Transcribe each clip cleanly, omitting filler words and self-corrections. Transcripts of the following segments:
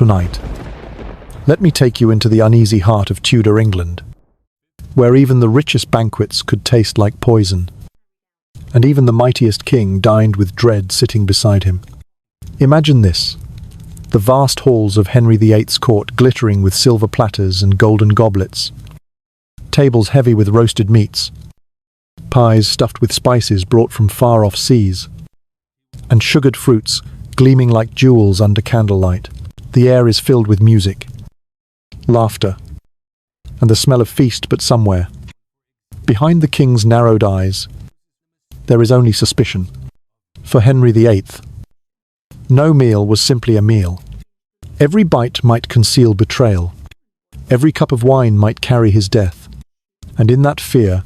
Tonight, let me take you into the uneasy heart of Tudor England, where even the richest banquets could taste like poison, and even the mightiest king dined with dread sitting beside him. Imagine this: the vast halls of Henry VIII's court glittering with silver platters and golden goblets, tables heavy with roasted meats, pies stuffed with spices brought from far-off seas, and sugared fruits gleaming like jewels under candlelight. The air is filled with music, laughter, and the smell of feast, but somewhere, behind the king's narrowed eyes, there is only suspicion. For Henry VIII, no meal was simply a meal. Every bite might conceal betrayal. Every cup of wine might carry his death. And in that fear,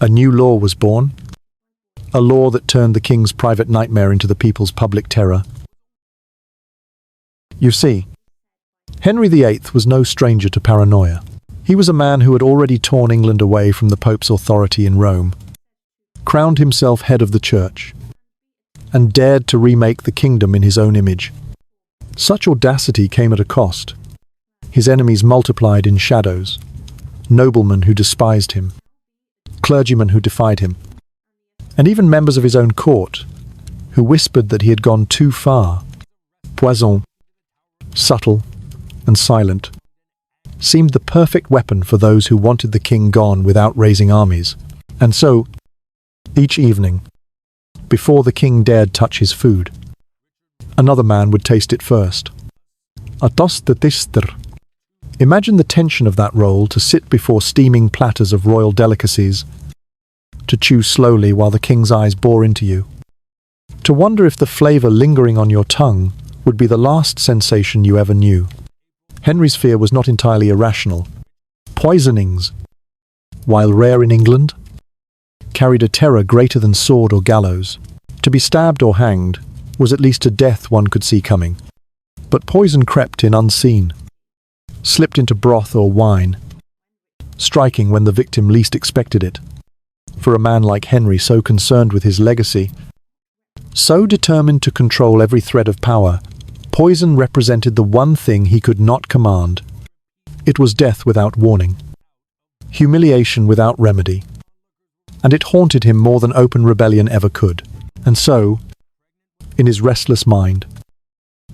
a new law was born. A law that turned the king's private nightmare into the people's public terror. You see, Henry VIII was no stranger to paranoia. He was a man who had already torn England away from the Pope's authority in Rome, crowned himself head of the church, and dared to remake the kingdom in his own image. Such audacity came at a cost. His enemies multiplied in shadows, noblemen who despised him, clergymen who defied him, and even members of his own court, who whispered that he had gone too far. Poison, subtle and silent, seemed the perfect weapon for those who wanted the king gone without raising armies. And so, each evening, before the king dared touch his food, another man would taste it first. A toast de tister. Imagine the tension of that role, to sit before steaming platters of royal delicacies, to chew slowly while the king's eyes bore into you, to wonder if the flavour lingering on your tongue would be the last sensation you ever knew. Henry's fear was not entirely irrational. Poisonings, while rare in England, carried a terror greater than sword or gallows. To be stabbed or hanged was at least a death one could see coming. But poison crept in unseen, slipped into broth or wine, striking when the victim least expected it. For a man like Henry, so concerned with his legacy, so determined to control every thread of power, poison represented the one thing he could not command. It was death without warning, humiliation without remedy, and it haunted him more than open rebellion ever could. And so, in his restless mind,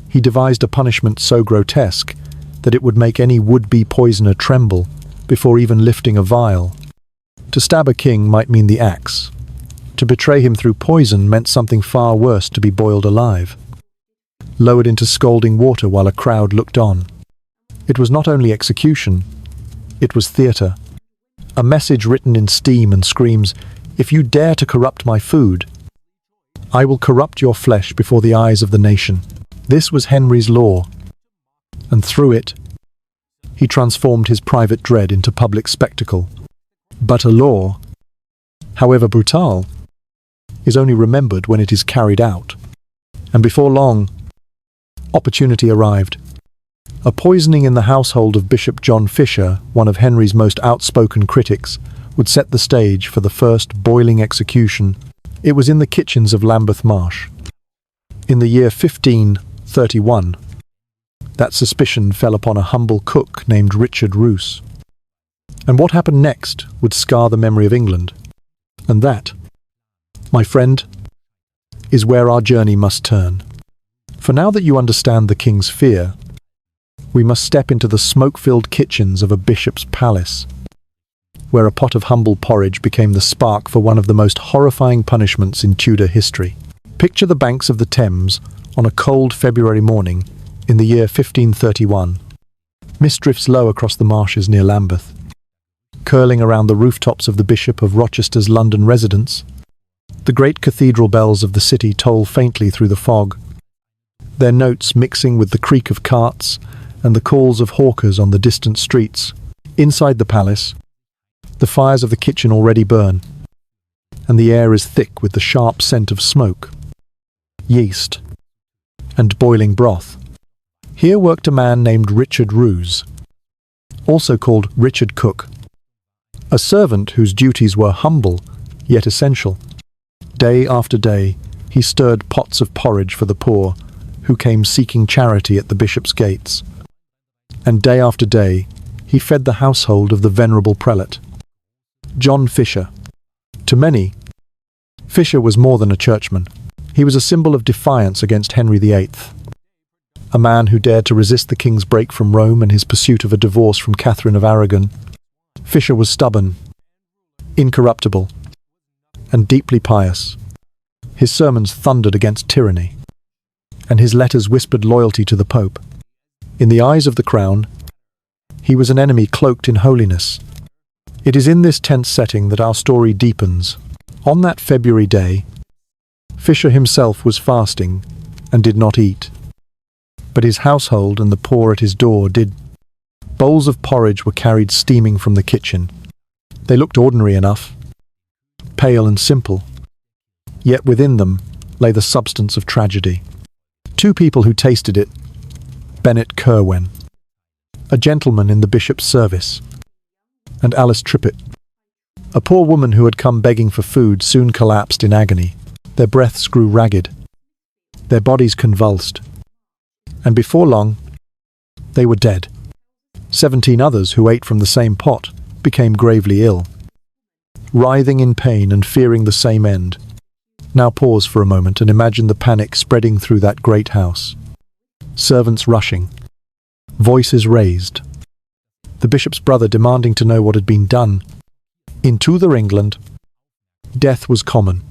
he devised a punishment so grotesque that it would make any would-be poisoner tremble before even lifting a vial. To stab a king might mean the axe. To betray him through poison meant something far worse: to be boiled alive, lowered into scalding water while a crowd looked on. It was not only execution, it was theatre. A message written in steam and screams, "If you dare to corrupt my food, I will corrupt your flesh before the eyes of the nation." This was Henry's law, and through it, he transformed his private dread into public spectacle. But a law, however brutal, is only remembered when it is carried out. And before long, opportunity arrived. A poisoning in the household of Bishop John Fisher, one of Henry's most outspoken critics, would set the stage for the first boiling execution. It was in the kitchens of Lambeth Marsh, in the year 1531, that suspicion fell upon a humble cook named Richard Roose. And what happened next would scar the memory of England. And that, my friend, is where our journey must turn. For now that you understand the king's fear, we must step into the smoke-filled kitchens of a bishop's palace, where a pot of humble porridge became the spark for one of the most horrifying punishments in Tudor history. Picture the banks of the Thames on a cold February morning in the year 1531. Mist drifts low across the marshes near Lambeth, curling around the rooftops of the Bishop of Rochester's London residence. The great cathedral bells of the city toll faintly through the fog, their notes mixing with the creak of carts and the calls of hawkers on the distant streets. Inside the palace, the fires of the kitchen already burn, and the air is thick with the sharp scent of smoke, yeast, and boiling broth. Here worked a man named Richard Roose, also called Richard Cook, a servant whose duties were humble yet essential. Day after day, he stirred pots of porridge for the poor, who came seeking charity at the bishop's gates. And day after day, he fed the household of the venerable prelate. John Fisher. To many, Fisher was more than a churchman. He was a symbol of defiance against Henry VIII, a man who dared to resist the king's break from Rome and his pursuit of a divorce from Catherine of Aragon. Fisher was stubborn, incorruptible, and deeply pious. His sermons thundered against tyranny, and his letters whispered loyalty to the Pope. In the eyes of the crown, he was an enemy cloaked in holiness. It is in this tense setting that our story deepens. On that February day, Fisher himself was fasting and did not eat. But his household and the poor at his door did. Bowls of porridge were carried steaming from the kitchen. They looked ordinary enough, pale and simple, yet within them lay the substance of tragedy. Two people who tasted it: Bennet Kerwen, a gentleman in the bishop's service, and Alice Trippitt, a poor woman who had come begging for food, soon collapsed in agony. Their breaths grew ragged, their bodies convulsed, and before long, they were dead. 17 others who ate from the same pot became gravely ill, writhing in pain and fearing the same end. Now pause for a moment and imagine the panic spreading through that great house. Servants rushing, voices raised, the bishop's brother demanding to know what had been done. In Tudor England, death was common,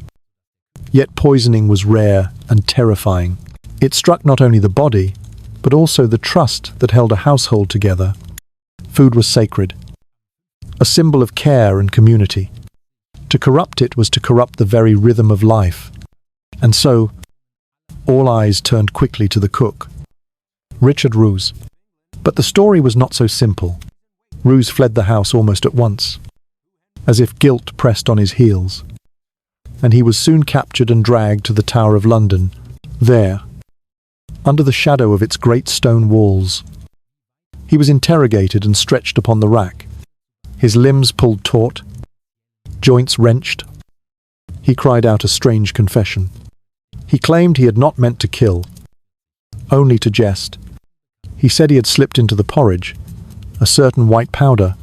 yet poisoning was rare and terrifying. It struck not only the body, but also the trust that held a household together. Food was sacred, a symbol of care and community. To corrupt it was to corrupt the very rhythm of life. And so, all eyes turned quickly to the cook, Richard Roose. But the story was not so simple. Roose fled the house almost at once, as if guilt pressed on his heels. And he was soon captured and dragged to the Tower of London. There, under the shadow of its great stone walls, he was interrogated and stretched upon the rack, his limbs pulled taut, joints wrenched. He cried out a strange confession. He claimed he had not meant to kill, only to jest. He said he had slipped into the porridge, a certain white powder,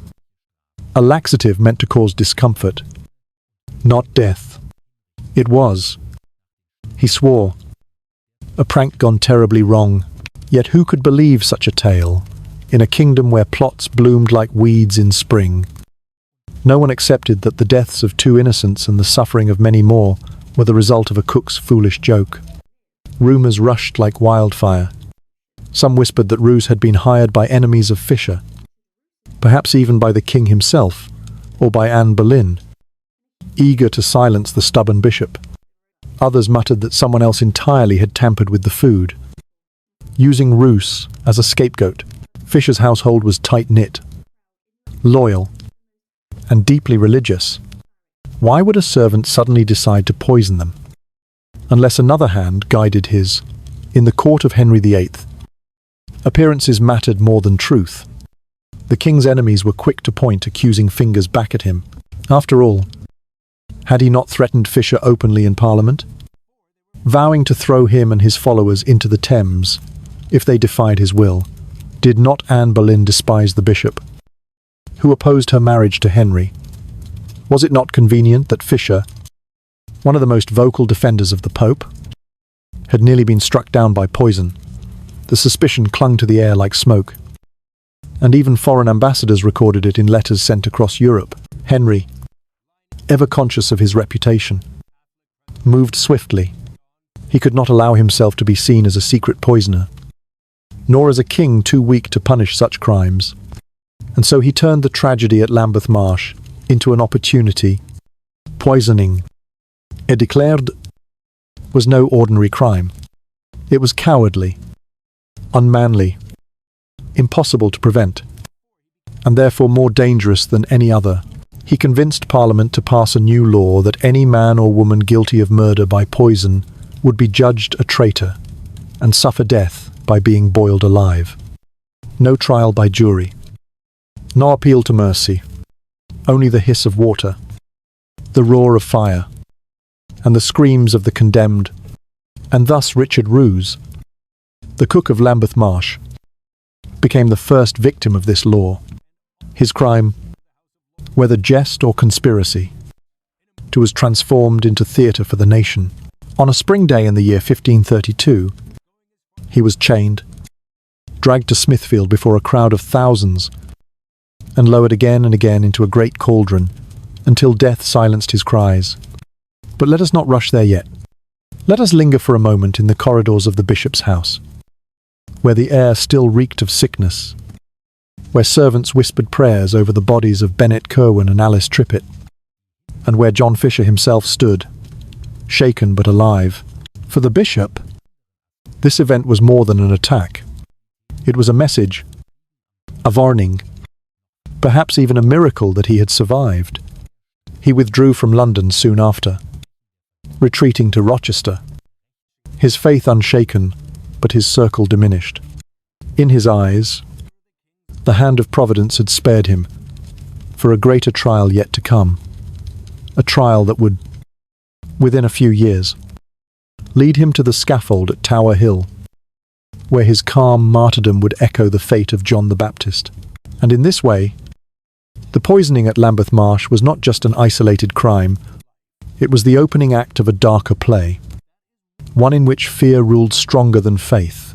a laxative meant to cause discomfort, not death. It was, he swore, a prank gone terribly wrong. Yet who could believe such a tale, in a kingdom where plots bloomed like weeds in spring? No one accepted that the deaths of 2 innocents and the suffering of many more were the result of a cook's foolish joke. Rumours rushed like wildfire. Some whispered that Roose had been hired by enemies of Fisher, perhaps even by the king himself, or by Anne Boleyn, eager to silence the stubborn bishop. Others muttered that someone else entirely had tampered with the food, using Roose as a scapegoat. Fisher's household was tight-knit, loyal, and deeply religious. Why would a servant suddenly decide to poison them? Unless another hand guided his. In the court of Henry VIII, appearances mattered more than truth. The king's enemies were quick to point accusing fingers back at him. After all, had he not threatened Fisher openly in Parliament, vowing to throw him and his followers into the Thames if they defied his will? Did not Anne Boleyn despise the bishop, who opposed her marriage to Henry? Was it not convenient that Fisher, one of the most vocal defenders of the Pope, had nearly been struck down by poison? The suspicion clung to the air like smoke, and even foreign ambassadors recorded it in letters sent across Europe. Henry, ever conscious of his reputation, moved swiftly. He could not allow himself to be seen as a secret poisoner, nor as a king too weak to punish such crimes. And so he turned the tragedy at Lambeth Marsh into an opportunity. Poisoning, it declared, was no ordinary crime. It was cowardly, unmanly, impossible to prevent, and therefore more dangerous than any other. He convinced Parliament to pass a new law that any man or woman guilty of murder by poison would be judged a traitor and suffer death by being boiled alive. No trial by jury, no appeal to mercy, only the hiss of water, the roar of fire, and the screams of the condemned. And thus Richard Roose, the cook of Lambeth Marsh, became the first victim of this law. His crime, whether jest or conspiracy, was transformed into theatre for the nation. On a spring day in the year 1532, he was chained, dragged to Smithfield before a crowd of thousands, and lowered again and again into a great cauldron, until death silenced his cries. But let us not rush there yet. Let us linger for a moment in the corridors of the bishop's house, where the air still reeked of sickness, where servants whispered prayers over the bodies of Bennet Curwen and Alice Trippitt, and where John Fisher himself stood, shaken but alive. For the bishop, this event was more than an attack. It was a message, a warning, perhaps even a miracle that he had survived. He withdrew from London soon after, retreating to Rochester, his faith unshaken, but his circle diminished. In his eyes, the hand of Providence had spared him for a greater trial yet to come, a trial that would, within a few years, lead him to the scaffold at Tower Hill, where his calm martyrdom would echo the fate of John the Baptist. And in this way, the poisoning at Lambeth Marsh was not just an isolated crime, it was the opening act of a darker play, one in which fear ruled stronger than faith,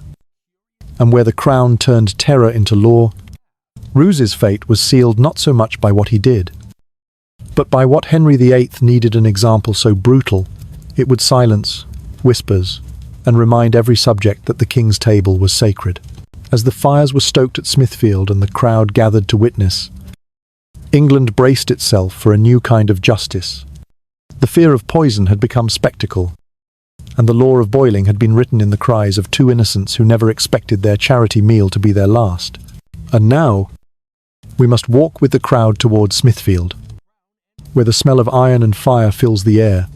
and where the crown turned terror into law. Roose's fate was sealed not so much by what he did, but by what Henry VIII needed an example so brutal it would silence whispers and remind every subject that the king's table was sacred. As the fires were stoked at Smithfield and the crowd gathered to witness, England braced itself for a new kind of justice. The fear of poison had become spectacle, and the law of boiling had been written in the cries of two innocents who never expected their charity meal to be their last. And now, we must walk with the crowd towards Smithfield, where the smell of iron and fire fills the air,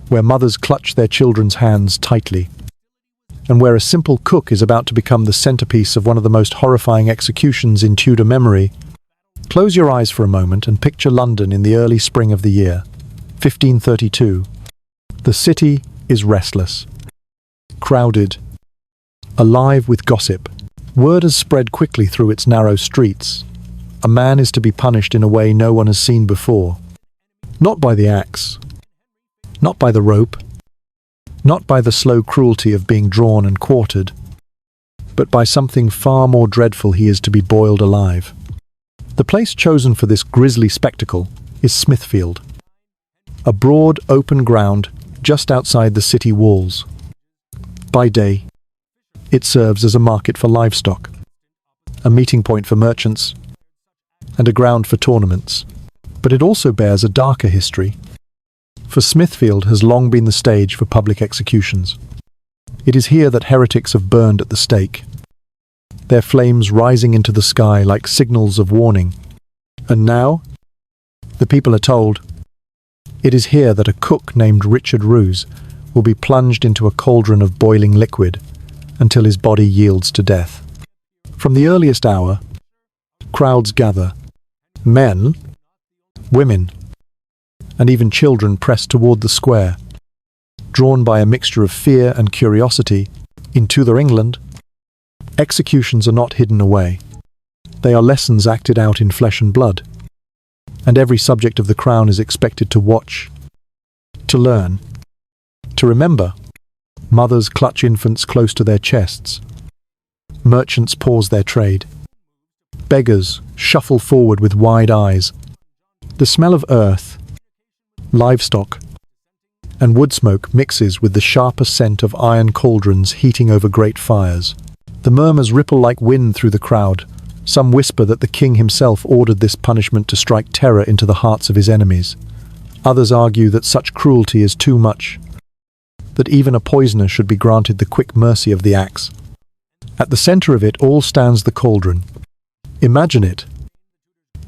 where mothers clutch their children's hands tightly, and where a simple cook is about to become the centerpiece of one of the most horrifying executions in Tudor memory. Close your eyes for a moment and picture London in the early spring of the year, 1532. The city is restless, crowded, alive with gossip. Word has spread quickly through its narrow streets. A man is to be punished in a way no one has seen before. Not by the axe, not by the rope, not by the slow cruelty of being drawn and quartered, but by something far more dreadful. He is to be boiled alive. The place chosen for this grisly spectacle is Smithfield, a broad, open ground just outside the city walls. By day, it serves as a market for livestock, a meeting point for merchants, and a ground for tournaments. But it also bears a darker history, for Smithfield has long been the stage for public executions. It is here that heretics have burned at the stake, their flames rising into the sky like signals of warning. And now, the people are told, it is here that a cook named Richard Roose will be plunged into a cauldron of boiling liquid until his body yields to death. From the earliest hour, crowds gather. Men, women, and even children press toward the square, drawn by a mixture of fear and curiosity. In Tudor England, executions are not hidden away. They are lessons acted out in flesh and blood, and every subject of the crown is expected to watch, to learn, to remember. Mothers clutch infants close to their chests. Merchants pause their trade. Beggars shuffle forward with wide eyes. The smell of earth, livestock, and wood smoke mixes with the sharper scent of iron cauldrons heating over great fires. The murmurs ripple like wind through the crowd. Some whisper that the king himself ordered this punishment to strike terror into the hearts of his enemies. Others argue that such cruelty is too much, that even a poisoner should be granted the quick mercy of the axe. At the center of it all stands the cauldron. Imagine it,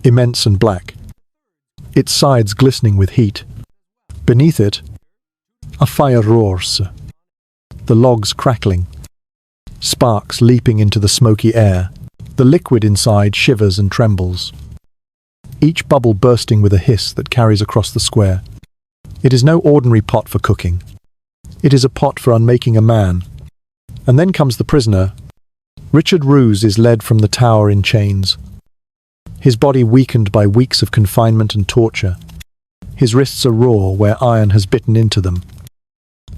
immense and black, its sides glistening with heat. Beneath it, a fire roars, the logs crackling, sparks leaping into the smoky air. The liquid inside shivers and trembles, each bubble bursting with a hiss that carries across the square. It is no ordinary pot for cooking. It is a pot for unmaking a man, And then comes the prisoner. Richard Roose is led from the tower in chains, his body weakened by weeks of confinement and torture. His wrists are raw where iron has bitten into them,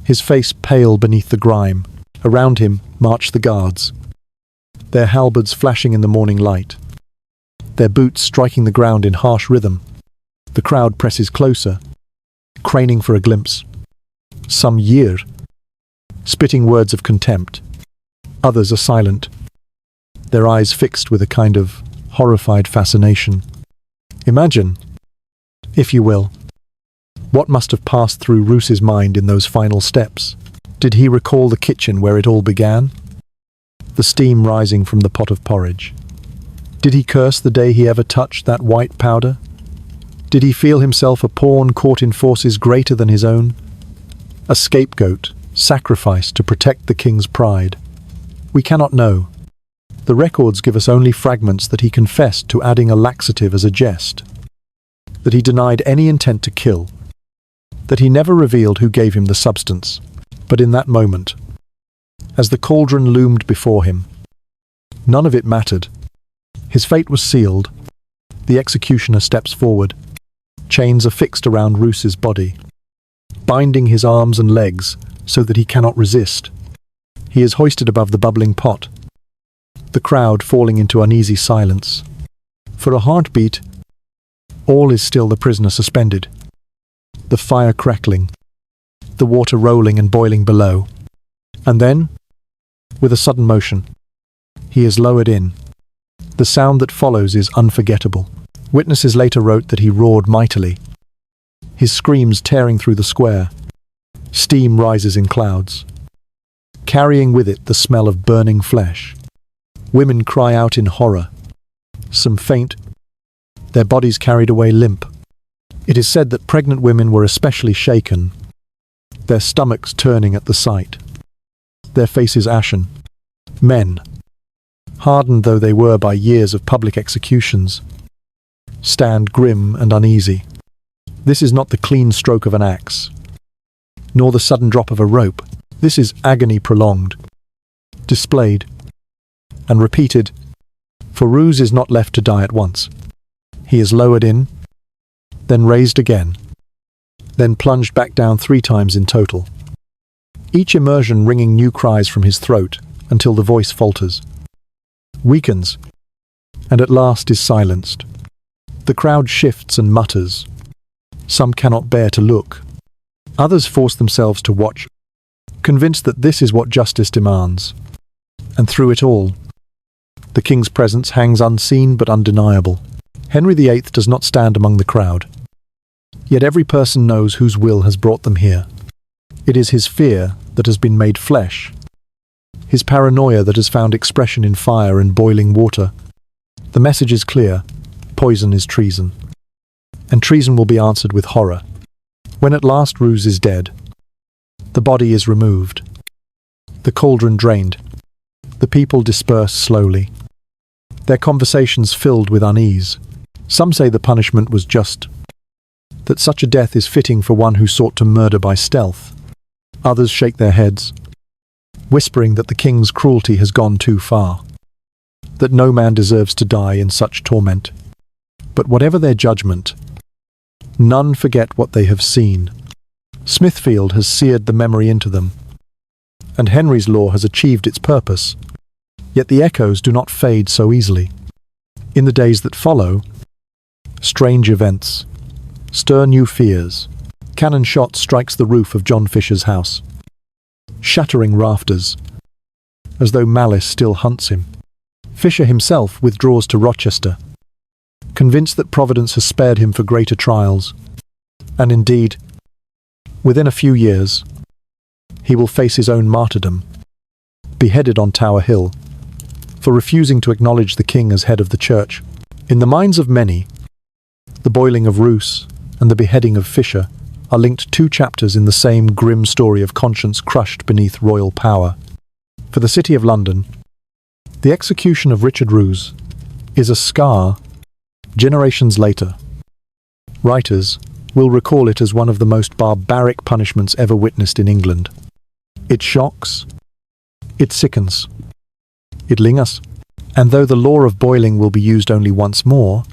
his face pale beneath the grime. Around him march the guards, their halberds flashing in the morning light, their boots striking the ground in harsh rhythm. The crowd presses closer, craning for a glimpse. Some jeer, spitting words of contempt. Others are silent, their eyes fixed with a kind of horrified fascination. Imagine, if you will, what must have passed through Roose's mind in those final steps. Did he recall the kitchen where it all began? The steam rising from the pot of porridge. Did he curse the day he ever touched that white powder? Did he feel himself a pawn caught in forces greater than his own? A scapegoat, sacrificed to protect the king's pride? We cannot know. The records give us only fragments that he confessed to adding a laxative as a jest, that he denied any intent to kill, that he never revealed who gave him the substance. But in that moment, as the cauldron loomed before him, none of it mattered. His fate was sealed. The executioner steps forward. Chains are fixed around Roose's body, binding his arms and legs so that he cannot resist. He is hoisted above the bubbling pot, the crowd falling into uneasy silence. For a heartbeat, all is still, the prisoner suspended, the fire crackling, the water rolling and boiling below. And then, with a sudden motion, he is lowered in. The sound that follows is unforgettable. Witnesses later wrote that he roared mightily, his screams tearing through the square. Steam rises in clouds, carrying with it the smell of burning flesh. Women cry out in horror. Some faint, their bodies carried away limp. It is said that pregnant women were especially shaken, their stomachs turning at the sight, their faces ashen. Men, hardened though they were by years of public executions, stand grim and uneasy. This is not the clean stroke of an axe, nor the sudden drop of a rope. This is agony prolonged, displayed, and repeated, for Roose is not left to die at once. He is lowered in, then raised again, then plunged back down 3 times in total, each immersion wringing new cries from his throat until the voice falters, weakens, and at last is silenced. The crowd shifts and mutters. Some cannot bear to look. Others force themselves to watch, convinced that this is what justice demands. And through it all, the king's presence hangs unseen but undeniable. Henry VIII does not stand among the crowd. Yet every person knows whose will has brought them here. It is his fear that has been made flesh, his paranoia that has found expression in fire and boiling water. The message is clear: poison is treason, and treason will be answered with horror. When at last Roose is dead, the body is removed, the cauldron drained, the people disperse slowly, their conversations filled with unease. Some say the punishment was just, that such a death is fitting for one who sought to murder by stealth. Others shake their heads, whispering that the king's cruelty has gone too far, that no man deserves to die in such torment. But whatever their judgment, none forget what they have seen. Smithfield has seared the memory into them, and Henry's law has achieved its purpose. Yet the echoes do not fade so easily. In the days that follow, strange events stir new fears. Cannon shot strikes the roof of John Fisher's house, shattering rafters, as though malice still hunts him. Fisher himself withdraws to Rochester, convinced that Providence has spared him for greater trials. And indeed, within a few years, he will face his own martyrdom, beheaded on Tower Hill, for refusing to acknowledge the king as head of the church. In the minds of many, the boiling of Roose and the beheading of Fisher are linked 2 chapters in the same grim story of conscience crushed beneath royal power. For the City of London, the execution of Richard Roose is a scar generations later. Writers will recall it as one of the most barbaric punishments ever witnessed in England. It shocks, It sickens. It lingers. And though the law of boiling will be used only once more,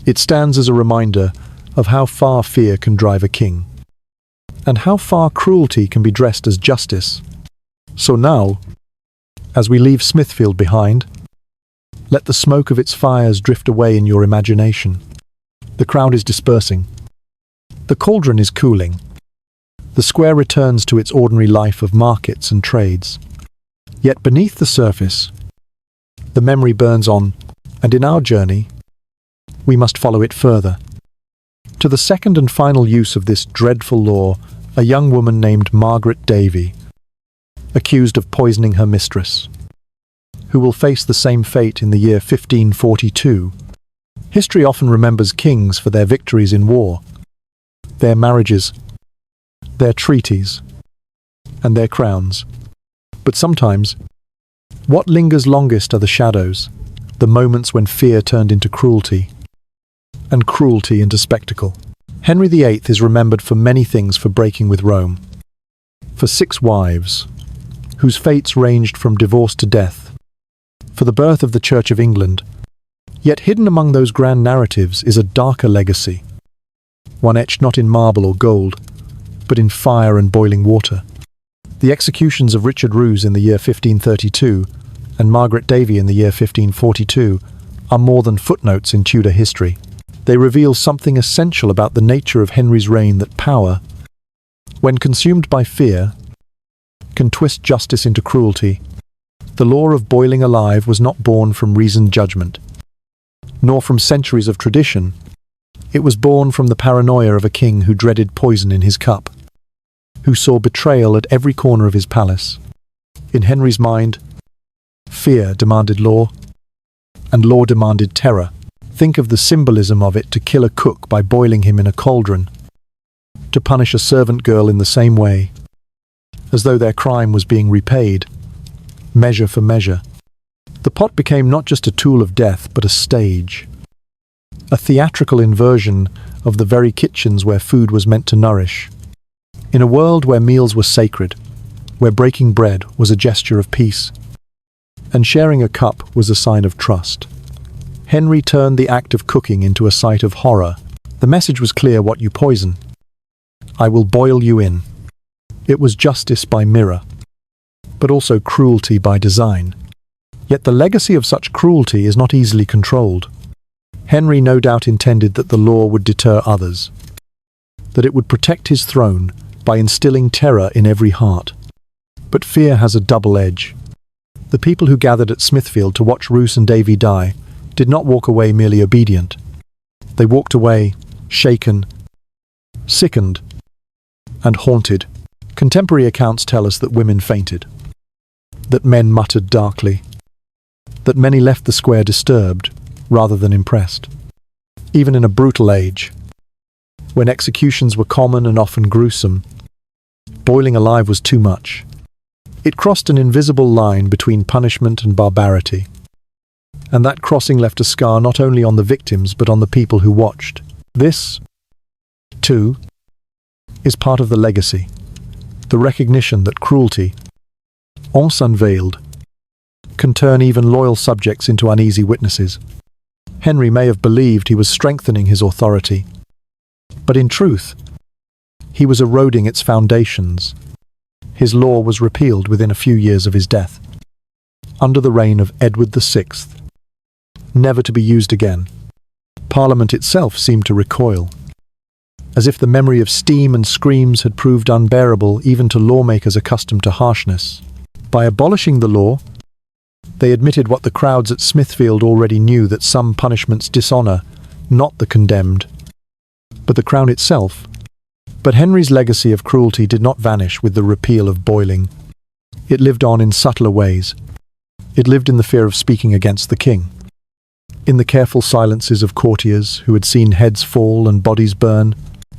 it stands as a reminder of how far fear can drive a king, and how far cruelty can be dressed as justice. So now, as we leave Smithfield behind, let the smoke of its fires drift away in your imagination. The crowd is dispersing. The cauldron is cooling. The square returns to its ordinary life of markets and trades. Yet beneath the surface, the memory burns on, and in our journey, we must follow it further. To the second and final use of this dreadful law, a young woman named Margaret Davy, accused of poisoning her mistress, who will face the same fate in the year 1542. History often remembers kings for their victories in war, their marriages, their treaties, and their crowns. But sometimes, what lingers longest are the shadows, the moments when fear turned into cruelty, and cruelty into spectacle. Henry VIII is remembered for many things for breaking with Rome, for 6 wives, whose fates ranged from divorce to death, for the birth of the Church of England. Yet hidden among those grand narratives is a darker legacy, one etched not in marble or gold, but in fire and boiling water. The executions of Richard Roose in the year 1532 and Margaret Davy in the year 1542 are more than footnotes in Tudor history. They reveal something essential about the nature of Henry's reign, that power, when consumed by fear, can twist justice into cruelty. The law of boiling alive was not born from reasoned judgment, nor from centuries of tradition. It was born from the paranoia of a king who dreaded poison in his cup, who saw betrayal at every corner of his palace. In Henry's mind, fear demanded law, and law demanded terror. Think of the symbolism of it: to kill a cook by boiling him in a cauldron, to punish a servant girl in the same way, as though their crime was being repaid, measure for measure. The pot became not just a tool of death, but a stage, a theatrical inversion of the very kitchens where food was meant to nourish. In a world where meals were sacred, where breaking bread was a gesture of peace, and sharing a cup was a sign of trust, Henry turned the act of cooking into a sight of horror. The message was clear: what you poison, I will boil you in. It was justice by mirror, but also cruelty by design. Yet the legacy of such cruelty is not easily controlled. Henry no doubt intended that the law would deter others, that it would protect his throne by instilling terror in every heart. But fear has a double edge. The people who gathered at Smithfield to watch Roose and Davy die did not walk away merely obedient. They walked away shaken, sickened, and haunted. Contemporary accounts tell us that women fainted, that men muttered darkly, that many left the square disturbed rather than impressed. Even in a brutal age, when executions were common and often gruesome, boiling alive was too much. It crossed an invisible line between punishment and barbarity, and that crossing left a scar not only on the victims but on the people who watched. This, too, is part of the legacy, the recognition that cruelty, once unveiled, can turn even loyal subjects into uneasy witnesses. Henry may have believed he was strengthening his authority, but in truth, he was eroding its foundations. His law was repealed within a few years of his death, under the reign of Edward VI, never to be used again. Parliament itself seemed to recoil, as if the memory of steam and screams had proved unbearable even to lawmakers accustomed to harshness. By abolishing the law, they admitted what the crowds at Smithfield already knew, that some punishments dishonor not the condemned, but the crown itself. But Henry's legacy of cruelty did not vanish with the repeal of boiling. It lived on in subtler ways. It lived in the fear of speaking against the king, in the careful silences of courtiers who had seen heads fall and bodies burn.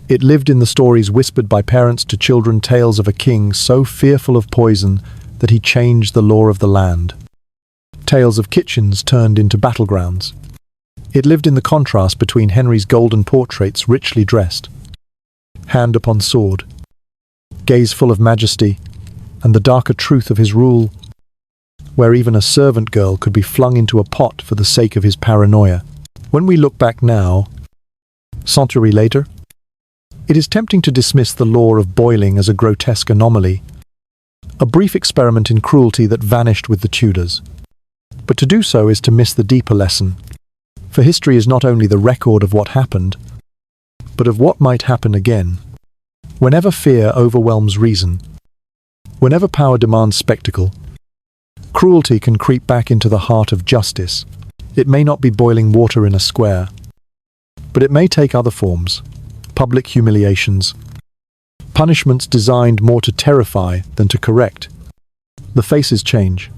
It lived in the stories whispered by parents to children, tales of a king so fearful of poison that he changed the law of the land. Tales of kitchens turned into battlegrounds. It lived in the contrast between Henry's golden portraits, richly dressed, hand upon sword, gaze full of majesty, and the darker truth of his rule, where even a servant girl could be flung into a pot for the sake of his paranoia. When we look back now, century later, it is tempting to dismiss the law of boiling as a grotesque anomaly, a brief experiment in cruelty that vanished with the Tudors. But to do so is to miss the deeper lesson, for history is not only the record of what happened, but of what might happen again. Whenever fear overwhelms reason, whenever power demands spectacle, cruelty can creep back into the heart of justice. It may not be boiling water in a square, but it may take other forms, public humiliations, punishments designed more to terrify than to correct. The faces change.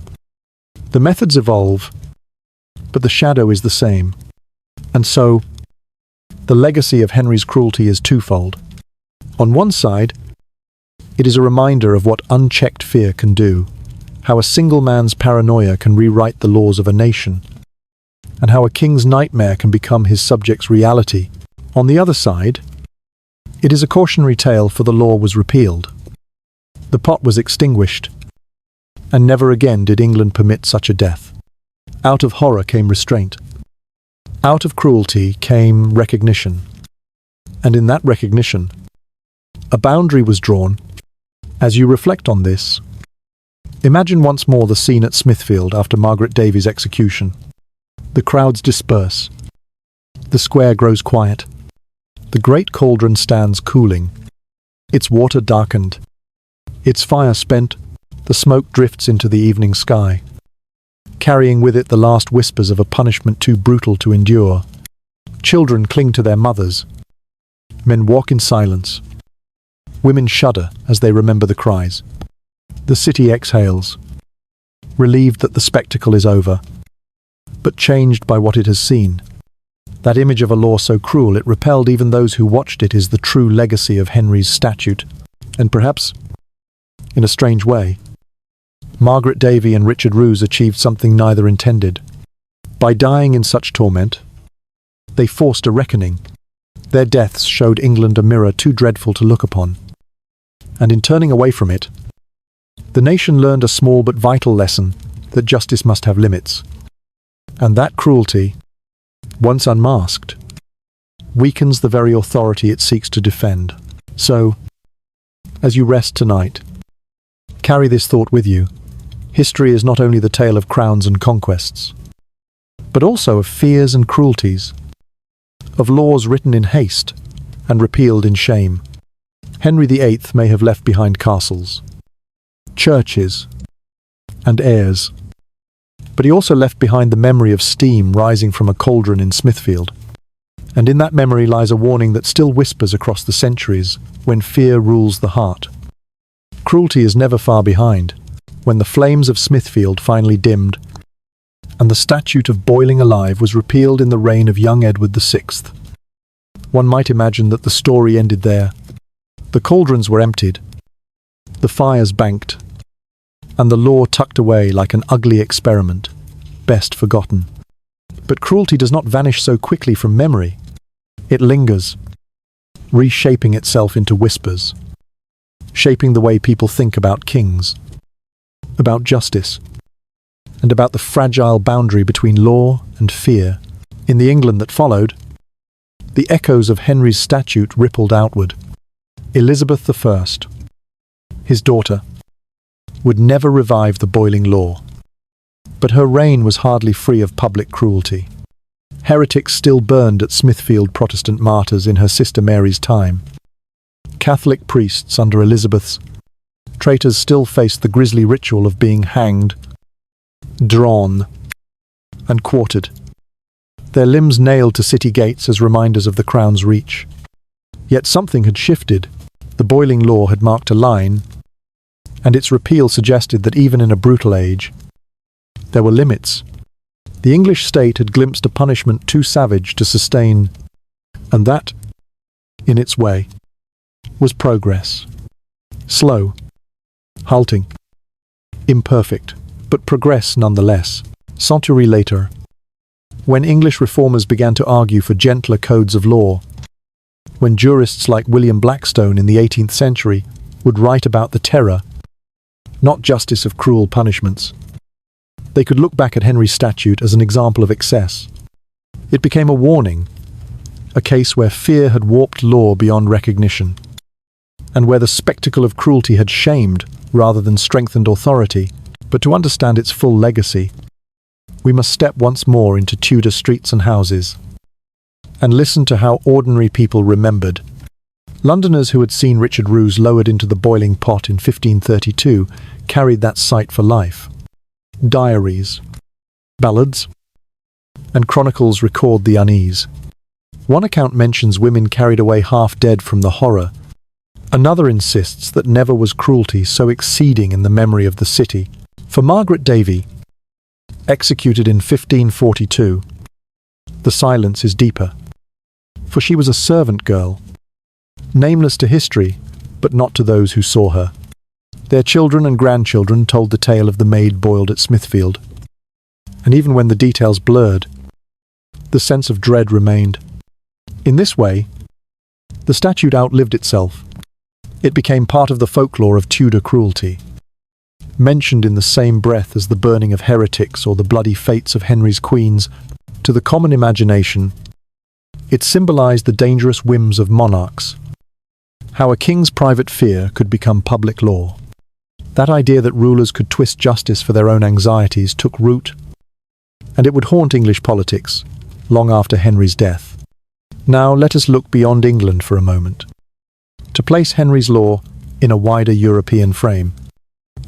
The methods evolve, but the shadow is the same. And so, the legacy of Henry's cruelty is twofold. On one side, it is a reminder of what unchecked fear can do, how a single man's paranoia can rewrite the laws of a nation, and how a king's nightmare can become his subjects' reality. On the other side, it is a cautionary tale, for the law was repealed. The pot was extinguished, and never again did England permit such a death. Out of horror came restraint. Out of cruelty came recognition. And in that recognition, a boundary was drawn. As you reflect on this, imagine once more the scene at Smithfield after Margaret Davy's execution. The crowds disperse. The square grows quiet. The great cauldron stands cooling. Its water darkened. Its fire spent, the smoke drifts into the evening sky, carrying with it the last whispers of a punishment too brutal to endure. Children cling to their mothers. Men walk in silence. Women shudder as they remember the cries. The city exhales, relieved that the spectacle is over, but changed by what it has seen. That image of a law so cruel it repelled even those who watched it is the true legacy of Henry's statute. And perhaps, in a strange way, Margaret Davy and Richard Roose achieved something neither intended. By dying in such torment, they forced a reckoning. Their deaths showed England a mirror too dreadful to look upon. And in turning away from it, the nation learned a small but vital lesson, that justice must have limits. And that cruelty, once unmasked, weakens the very authority it seeks to defend. So, as you rest tonight, carry this thought with you. History is not only the tale of crowns and conquests, but also of fears and cruelties, of laws written in haste and repealed in shame. Henry VIII may have left behind castles, churches, and heirs, but he also left behind the memory of steam rising from a cauldron in Smithfield. And in that memory lies a warning that still whispers across the centuries when fear rules the heart. Cruelty is never far behind. When the flames of Smithfield finally dimmed, and the statute of boiling alive was repealed in the reign of young Edward VI, one might imagine that the story ended there. The cauldrons were emptied, the fires banked, and the law tucked away like an ugly experiment, best forgotten. But cruelty does not vanish so quickly from memory. It lingers, reshaping itself into whispers, shaping the way people think about kings, about justice, and about the fragile boundary between law and fear. In the England that followed, the echoes of Henry's statute rippled outward. Elizabeth I, his daughter, would never revive the boiling law, but her reign was hardly free of public cruelty. Heretics still burned at Smithfield Protestant martyrs in her sister Mary's time. Catholic priests under Elizabeth's traitors still faced the grisly ritual of being hanged, drawn, and quartered, their limbs nailed to city gates as reminders of the crown's reach. Yet something had shifted. The boiling law had marked a line, and its repeal suggested that even in a brutal age, there were limits. The English state had glimpsed a punishment too savage to sustain, and that, in its way, was progress. Slow, halting, imperfect, but progress nonetheless. Century later, when English reformers began to argue for gentler codes of law, when jurists like William Blackstone in the 18th century would write about the terror, not justice of cruel punishments, They could look back at Henry's statute as an example of excess. It became a warning, a case where fear had warped law beyond recognition, and where the spectacle of cruelty had shamed rather than strengthened authority. But to understand its full legacy, we must step once more into Tudor streets and houses, and listen to how ordinary people remembered. Londoners who had seen Richard Roose lowered into the boiling pot in 1532 carried that sight for life. Diaries, ballads, and chronicles record the unease. One account mentions women carried away half dead from the horror. Another insists that never was cruelty so exceeding in the memory of the city. For Margaret Davy, executed in 1542, the silence is deeper, for she was a servant girl, nameless to history, but not to those who saw her. Their children and grandchildren told the tale of the maid boiled at Smithfield, and even when the details blurred, the sense of dread remained. In this way, the statute outlived itself. It became part of the folklore of Tudor cruelty, mentioned in the same breath as the burning of heretics or the bloody fates of Henry's queens. To the common imagination, it symbolized the dangerous whims of monarchs, how a king's private fear could become public law. That idea that rulers could twist justice for their own anxieties took root, and it would haunt English politics long after Henry's death. Now let us look beyond England for a moment, to place Henry's law in a wider European frame.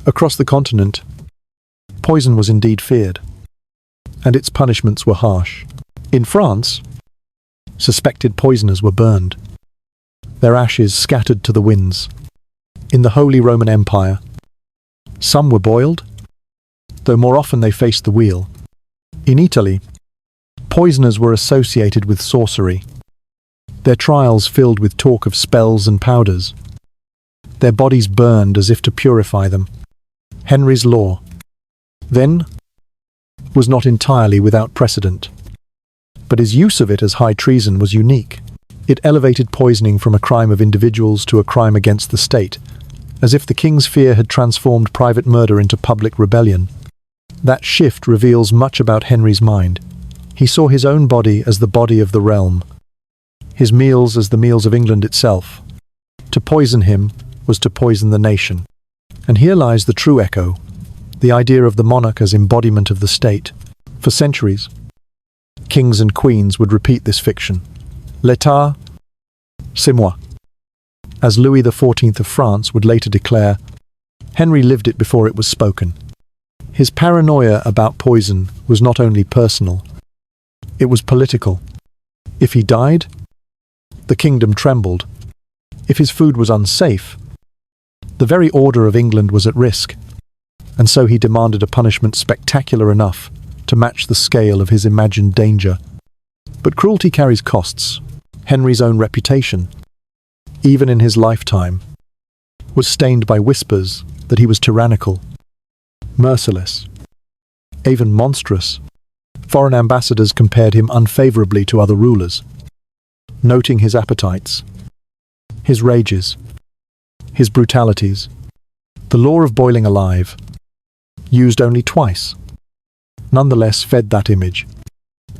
Across the continent, poison was indeed feared, and its punishments were harsh. In France, suspected poisoners were burned, their ashes scattered to the winds. In the Holy Roman Empire, some were boiled, though more often they faced the wheel. In Italy, poisoners were associated with sorcery, their trials filled with talk of spells and powders, their bodies burned as if to purify them. Henry's law, then, was not entirely without precedent, but his use of it as high treason was unique. It elevated poisoning from a crime of individuals to a crime against the state, as if the king's fear had transformed private murder into public rebellion. That shift reveals much about Henry's mind. He saw his own body as the body of the realm, his meals as the meals of England itself. To poison him was to poison the nation. And here lies the true echo, the idea of the monarch as embodiment of the state. For centuries, kings and queens would repeat this fiction. L'état, c'est moi. As Louis XIV of France would later declare, Henry lived it before it was spoken. His paranoia about poison was not only personal, it was political. If he died, the kingdom trembled. If his food was unsafe, the very order of England was at risk, and so he demanded a punishment spectacular enough to match the scale of his imagined danger. But cruelty carries costs. Henry's own reputation, even in his lifetime, was stained by whispers that he was tyrannical, merciless, even monstrous. Foreign ambassadors compared him unfavorably to other rulers, noting his appetites, his rages, his brutalities. The law of boiling alive, used only twice, nonetheless fed that image.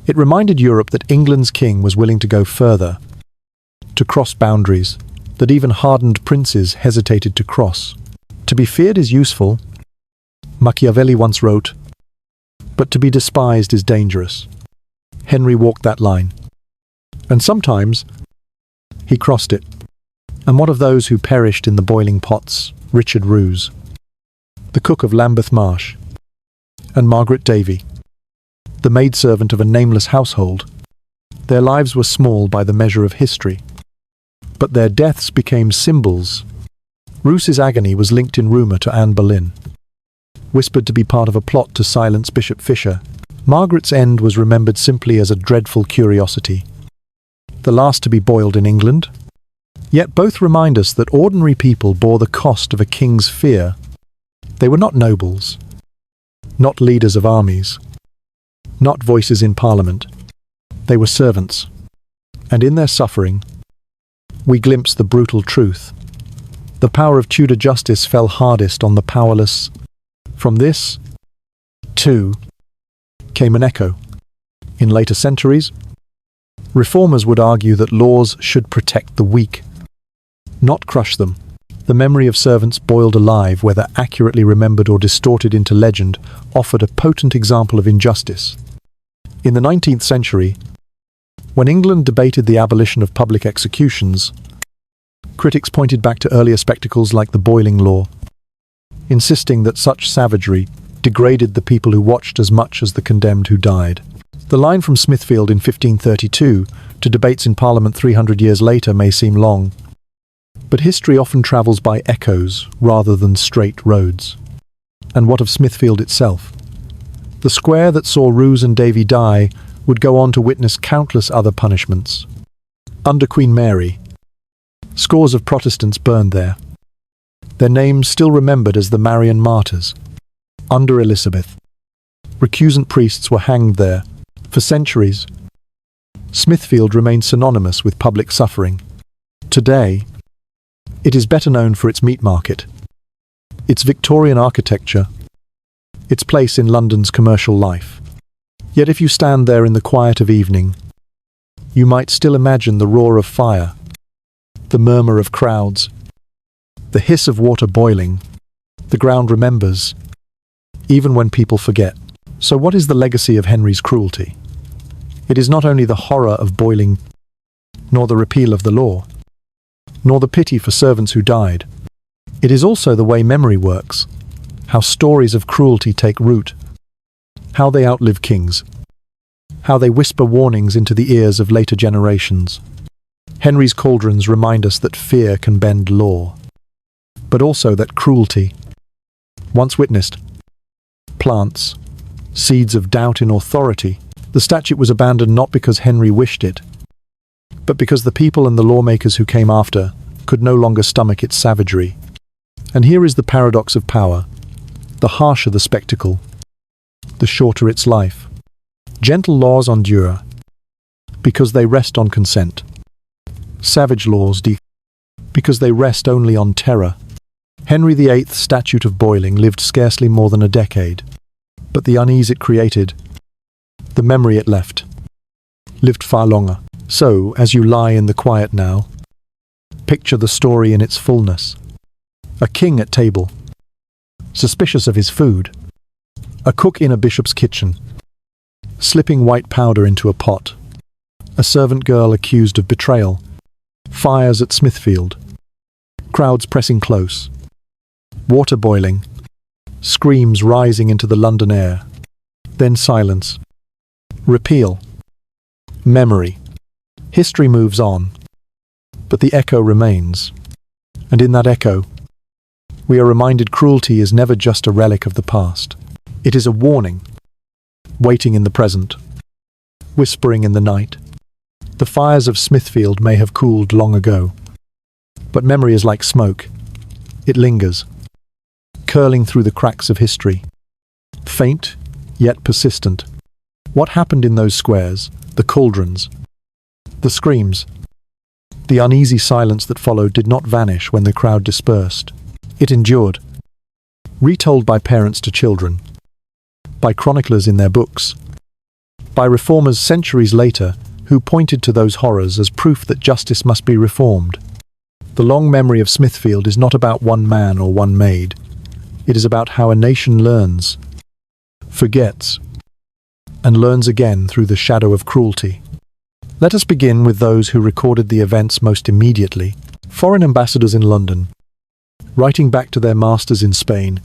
It reminded Europe that England's king was willing to go further, to cross boundaries that even hardened princes hesitated to cross. To be feared is useful, Machiavelli once wrote, but to be despised is dangerous. Henry walked that line, and sometimes he crossed it. And what of those who perished in the boiling pots? Richard Roose, the cook of Lambeth Marsh, and Margaret Davy, the maidservant of a nameless household. Their lives were small by the measure of history, but their deaths became symbols. Roose's agony was linked in rumour to Anne Boleyn, whispered to be part of a plot to silence Bishop Fisher. Margaret's end was remembered simply as a dreadful curiosity, the last to be boiled in England. Yet both remind us that ordinary people bore the cost of a king's fear. They were not nobles, not leaders of armies, not voices in Parliament. They were servants, and in their suffering, we glimpse the brutal truth. The power of Tudor justice fell hardest on the powerless. From this too, came an echo. In later centuries, reformers would argue that laws should protect the weak, not crush them. The memory of servants boiled alive, whether accurately remembered or distorted into legend, offered a potent example of injustice. In the 19th century, when England debated the abolition of public executions, critics pointed back to earlier spectacles like the boiling law, insisting that such savagery degraded the people who watched as much as the condemned who died. The line from Smithfield in 1532 to debates in Parliament 300 years later may seem long, but history often travels by echoes rather than straight roads. And what of Smithfield itself? The square that saw Roose and Davy die would go on to witness countless other punishments. Under Queen Mary, scores of Protestants burned there, their names still remembered as the Marian martyrs. Under Elizabeth, recusant priests were hanged there. For centuries, Smithfield remained synonymous with public suffering. Today, it is better known for its meat market, its Victorian architecture, its place in London's commercial life. Yet if you stand there in the quiet of evening, you might still imagine the roar of fire, the murmur of crowds, the hiss of water boiling. The ground remembers, even when people forget. So what is the legacy of Henry's cruelty? It is not only the horror of boiling, nor the repeal of the law, nor the pity for servants who died. It is also the way memory works, how stories of cruelty take root, how they outlive kings, how they whisper warnings into the ears of later generations. Henry's cauldrons remind us that fear can bend law, but also that cruelty, once witnessed, plants seeds of doubt in authority. The statute was abandoned not because Henry wished it, but because the people and the lawmakers who came after could no longer stomach its savagery. And here is the paradox of power. The harsher the spectacle, the shorter its life. Gentle laws endure, because they rest on consent. Savage laws because they rest only on terror. Henry VIII's statute of boiling lived scarcely more than a decade, but the unease it created, the memory it left, lived far longer. So, as you lie in the quiet now, picture the story in its fullness. A king at table, suspicious of his food. A cook in a bishop's kitchen, slipping white powder into a pot. A servant girl accused of betrayal. Fires at Smithfield. Crowds pressing close. Water boiling. Screams rising into the London air. Then silence. Repeal. Memory. History moves on, but the echo remains. And in that echo, we are reminded cruelty is never just a relic of the past. It is a warning, waiting in the present, whispering in the night. The fires of Smithfield may have cooled long ago, but memory is like smoke. It lingers, curling through the cracks of history. Faint, yet persistent. What happened in those squares, the cauldrons, the screams, the uneasy silence that followed did not vanish when the crowd dispersed. It endured, retold by parents to children, by chroniclers in their books, by reformers centuries later who pointed to those horrors as proof that justice must be reformed. The long memory of Smithfield is not about one man or one maid. It is about how a nation learns, forgets, and learns again through the shadow of cruelty. Let us begin with those who recorded the events most immediately. Foreign ambassadors in London, writing back to their masters in Spain,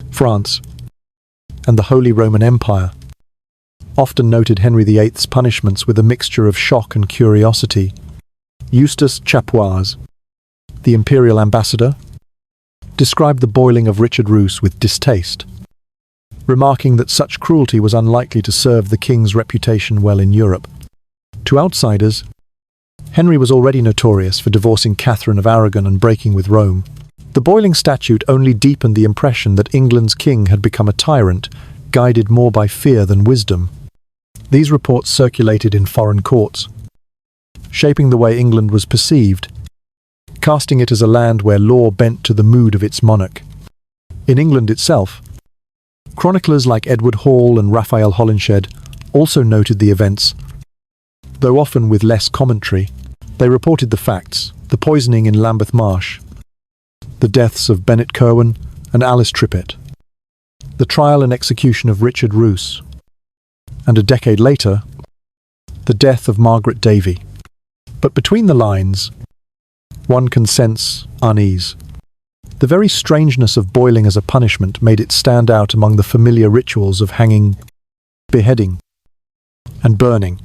France, and the Holy Roman Empire, often noted Henry VIII's punishments with a mixture of shock and curiosity. Eustace Chapoise, the imperial ambassador, described the boiling of Richard Roose with distaste, remarking that such cruelty was unlikely to serve the king's reputation well in Europe. To outsiders, Henry was already notorious for divorcing Catherine of Aragon and breaking with Rome. The boiling statute only deepened the impression that England's king had become a tyrant, guided more by fear than wisdom. These reports circulated in foreign courts, shaping the way England was perceived, casting it as a land where law bent to the mood of its monarch. In England itself, Chroniclers like Edward Hall and Raphael Holinshed also noted the events, though often with less commentary. They reported the facts: the poisoning in Lambeth Marsh, the deaths of Bennet Kirwan and Alice Trippitt, the trial and execution of Richard Roose, and a decade later, the death of Margaret Davy. But between the lines, one can sense unease. The very strangeness of boiling as a punishment made it stand out among the familiar rituals of hanging, beheading, and burning.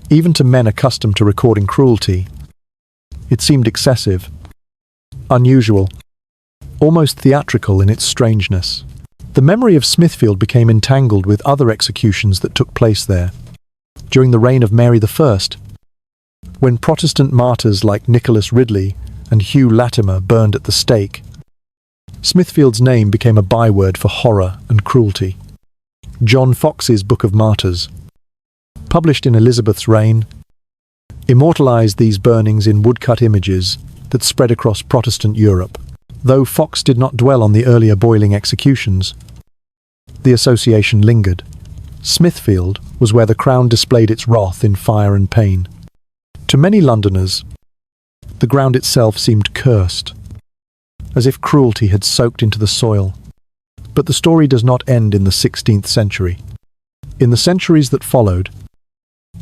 Even to men accustomed to recording cruelty, it seemed excessive, unusual, almost theatrical in its strangeness. The memory of Smithfield became entangled with other executions that took place there. During the reign of Mary I, when Protestant martyrs like Nicholas Ridley and Hugh Latimer burned at the stake, Smithfield's name became a byword for horror and cruelty. John Foxe's Book of Martyrs, published in Elizabeth's reign, immortalized these burnings in woodcut images that spread across Protestant Europe. Though Foxe did not dwell on the earlier boiling executions, the association lingered. Smithfield was where the Crown displayed its wrath in fire and pain. To many Londoners, the ground itself seemed cursed, as if cruelty had soaked into the soil. But the story does not end in the 16th century. In the centuries that followed,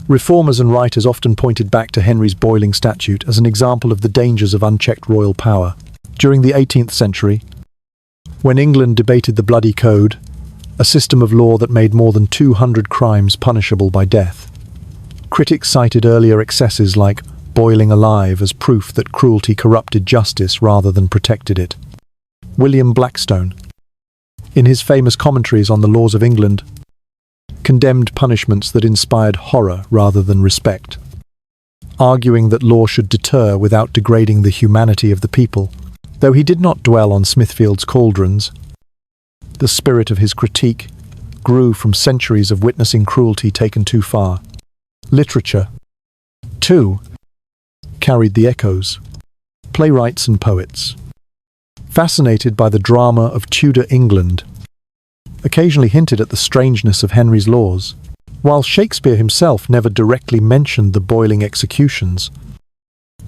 reformers and writers often pointed back to Henry's boiling statute as an example of the dangers of unchecked royal power. During the 18th century, when England debated the Bloody Code, a system of law that made more than 200 crimes punishable by death, critics cited earlier excesses like boiling alive as proof that cruelty corrupted justice rather than protected it. William Blackstone, in his famous commentaries on the laws of England, condemned punishments that inspired horror rather than respect, arguing that law should deter without degrading the humanity of the people. Though he did not dwell on Smithfield's cauldrons, the spirit of his critique grew from centuries of witnessing cruelty taken too far. Literature, too, carried the echoes. Playwrights and poets, fascinated by the drama of Tudor England, occasionally hinted at the strangeness of Henry's laws. While Shakespeare himself never directly mentioned the boiling executions,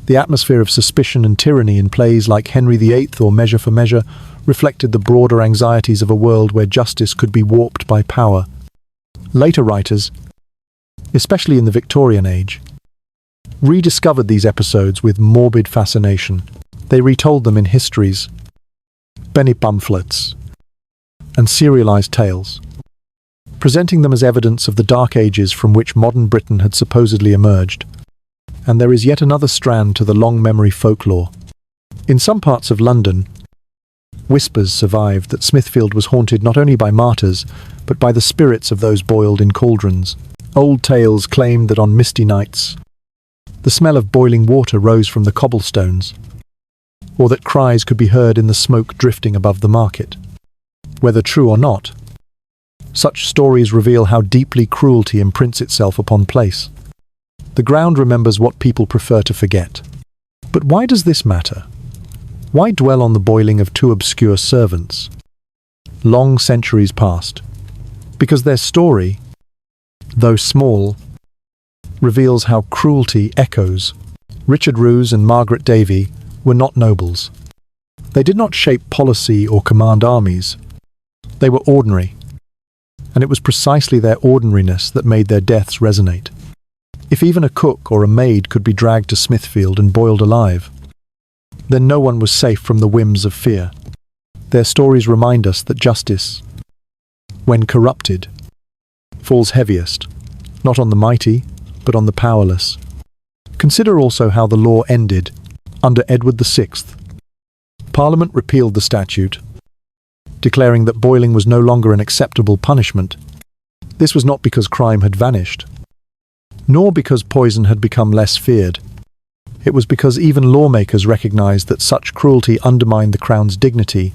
the atmosphere of suspicion and tyranny in plays like Henry VIII or Measure for Measure reflected the broader anxieties of a world where justice could be warped by power. Later writers, especially in the Victorian age, rediscovered these episodes with morbid fascination. They retold them in histories, penny pamphlets, and serialized tales, presenting them as evidence of the dark ages from which modern Britain had supposedly emerged. And there is yet another strand to the long-memory folklore. In some parts of London, whispers survived that Smithfield was haunted not only by martyrs, but by the spirits of those boiled in cauldrons. Old tales claimed that on misty nights, the smell of boiling water rose from the cobblestones, or that cries could be heard in the smoke drifting above the market. Whether true or not, such stories reveal how deeply cruelty imprints itself upon place. The ground remembers what people prefer to forget. But why does this matter? Why dwell on the boiling of two obscure servants? Long centuries passed. Because their story, though small, reveals how cruelty echoes. Richard Roose and Margaret Davy were not nobles. They did not shape policy or command armies. They were ordinary, and it was precisely their ordinariness that made their deaths resonate. If even a cook or a maid could be dragged to Smithfield and boiled alive, then no one was safe from the whims of fear. Their stories remind us that justice, when corrupted, falls heaviest, not on the mighty, but on the powerless. Consider also how the law ended under Edward VI. Parliament repealed the statute, declaring that boiling was no longer an acceptable punishment. This was not because crime had vanished, nor because poison had become less feared. It was because even lawmakers recognized that such cruelty undermined the Crown's dignity.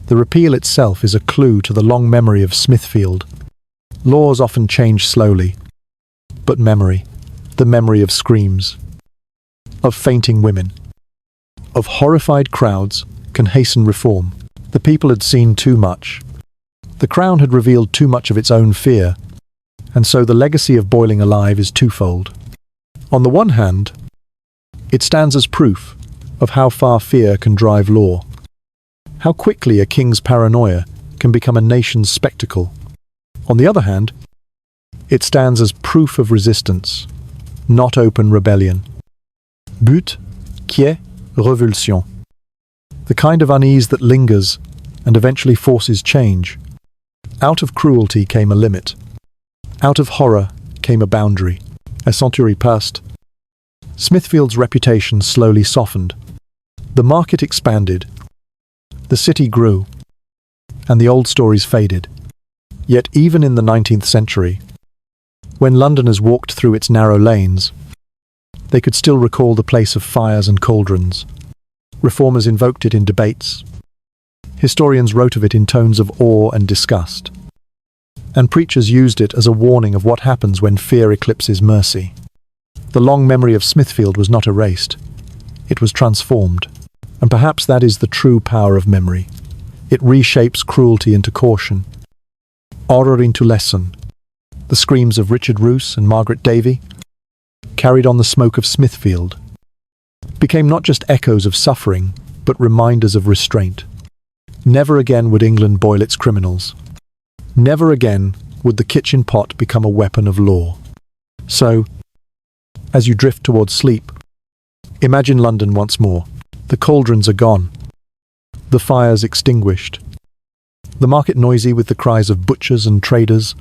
The repeal itself is a clue to the long memory of Smithfield. Laws often change slowly, but memory, the memory of screams, of fainting women, of horrified crowds, can hasten reform. The people had seen too much. The crown had revealed too much of its own fear, and so the legacy of boiling alive is twofold. On the one hand, it stands as proof of how far fear can drive law, how quickly a king's paranoia can become a nation's spectacle. On the other hand, it stands as proof of resistance, not open rebellion. But, quiet, revulsion. The kind of unease that lingers and eventually forces change. Out of cruelty came a limit. Out of horror came a boundary. A century passed. Smithfield's reputation slowly softened. The market expanded. The city grew. And the old stories faded. Yet even in the 19th century, when Londoners walked through its narrow lanes, they could still recall the place of fires and cauldrons. Reformers invoked it in debates. Historians wrote of it in tones of awe and disgust. And preachers used it as a warning of what happens when fear eclipses mercy. The long memory of Smithfield was not erased. It was transformed. And perhaps that is the true power of memory. It reshapes cruelty into caution, horror into lesson. The screams of Richard Roose and Margaret Davy, carried on the smoke of Smithfield, became not just echoes of suffering, but reminders of restraint. Never again would England boil its criminals. Never again would the kitchen pot become a weapon of law. So, as you drift towards sleep, imagine London once more. The cauldrons are gone. The fires extinguished. The market noisy with the cries of butchers and traders.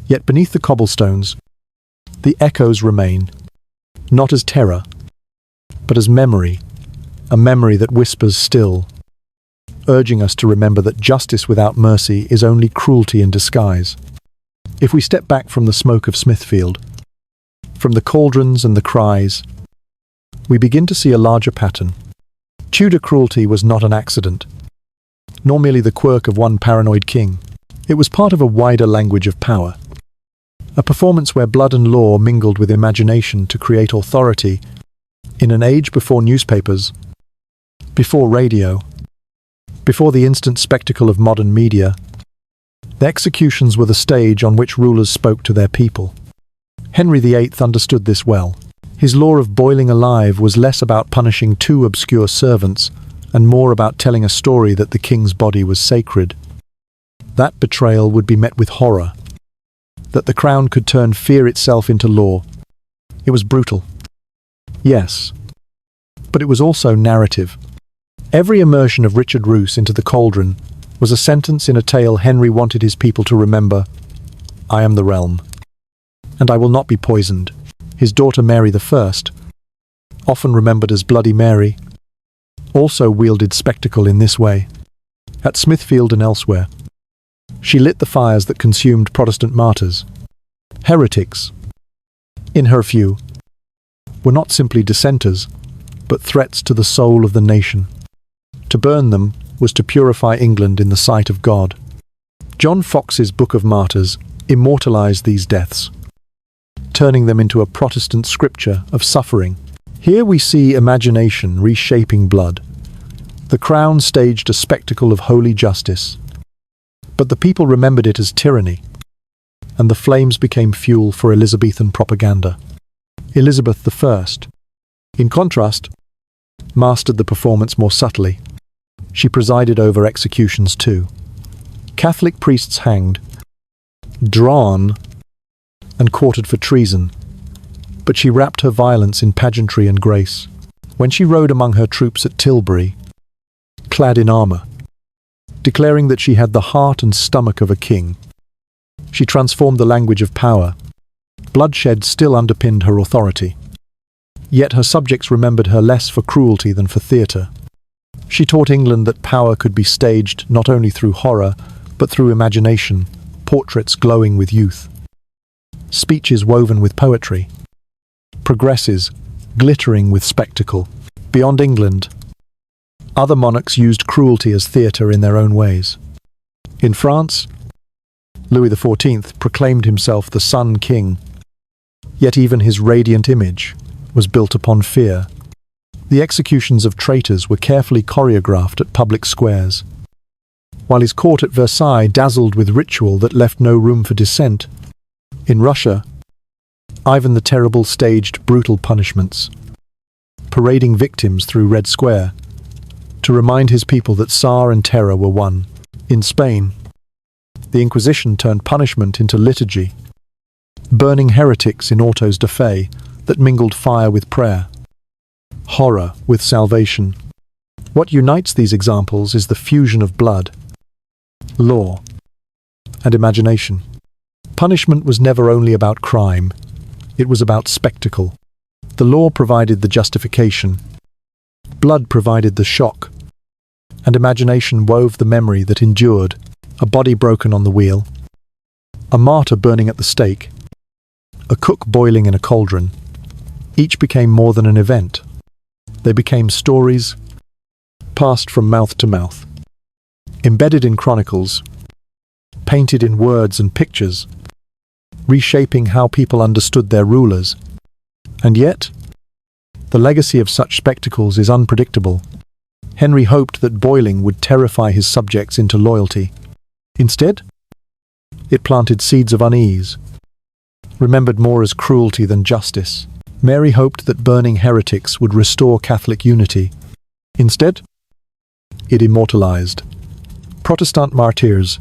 Yet beneath the cobblestones, the echoes remain, not as terror, but as memory, a memory that whispers still, urging us to remember that justice without mercy is only cruelty in disguise. If we step back from the smoke of Smithfield, from the cauldrons and the cries, we begin to see a larger pattern. Tudor cruelty was not an accident, nor merely the quirk of one paranoid king. It was part of a wider language of power. A performance where blood and law mingled with imagination to create authority in an age before newspapers, before radio, before the instant spectacle of modern media. The executions were the stage on which rulers spoke to their people. Henry VIII understood this well. His law of boiling alive was less about punishing two obscure servants and more about telling a story that the king's body was sacred. That betrayal would be met with horror. That the crown could turn fear itself into law. It was brutal. Yes. But it was also narrative. Every immersion of Richard Roose into the cauldron was a sentence in a tale Henry wanted his people to remember. I am the realm. And I will not be poisoned. His daughter Mary I, often remembered as Bloody Mary, also wielded spectacle in this way. At Smithfield and elsewhere, she lit the fires that consumed Protestant martyrs. Heretics, in her view, were not simply dissenters, but threats to the soul of the nation. To burn them was to purify England in the sight of God. John Foxe's Book of Martyrs immortalized these deaths, turning them into a Protestant scripture of suffering. Here we see imagination reshaping blood. The crown staged a spectacle of holy justice, but the people remembered it as tyranny, and the flames became fuel for Elizabethan propaganda. Elizabeth I, in contrast, mastered the performance more subtly. She presided over executions too. Catholic priests hanged, drawn, and quartered for treason, but she wrapped her violence in pageantry and grace. When she rode among her troops at Tilbury, clad in armour, declaring that she had the heart and stomach of a king, she transformed the language of power. Bloodshed still underpinned her authority. Yet her subjects remembered her less for cruelty than for theatre. She taught England that power could be staged not only through horror, but through imagination, portraits glowing with youth, speeches woven with poetry, progresses glittering with spectacle. Beyond England, other monarchs used cruelty as theatre in their own ways. In France, Louis XIV proclaimed himself the Sun King, yet even his radiant image was built upon fear. The executions of traitors were carefully choreographed at public squares. while his court at Versailles dazzled with ritual that left no room for dissent. In Russia, Ivan the Terrible staged brutal punishments, parading victims through Red Square, to remind his people that Tsar and terror were one. In Spain, the Inquisition turned punishment into liturgy, burning heretics in autos de fe that mingled fire with prayer, horror with salvation. What unites these examples is the fusion of blood, law, and imagination. Punishment was never only about crime, it was about spectacle. The law provided the justification, blood provided the shock, and imagination wove the memory that endured. A body broken on the wheel, a martyr burning at the stake, a cook boiling in a cauldron. Each became more than an event. They became stories, passed from mouth to mouth, embedded in chronicles, painted in words and pictures, reshaping how people understood their rulers. And yet, the legacy of such spectacles is unpredictable. Henry hoped that boiling would terrify his subjects into loyalty. Instead, it planted seeds of unease, remembered more as cruelty than justice. Mary hoped that burning heretics would restore Catholic unity. Instead, it immortalized Protestant martyrs,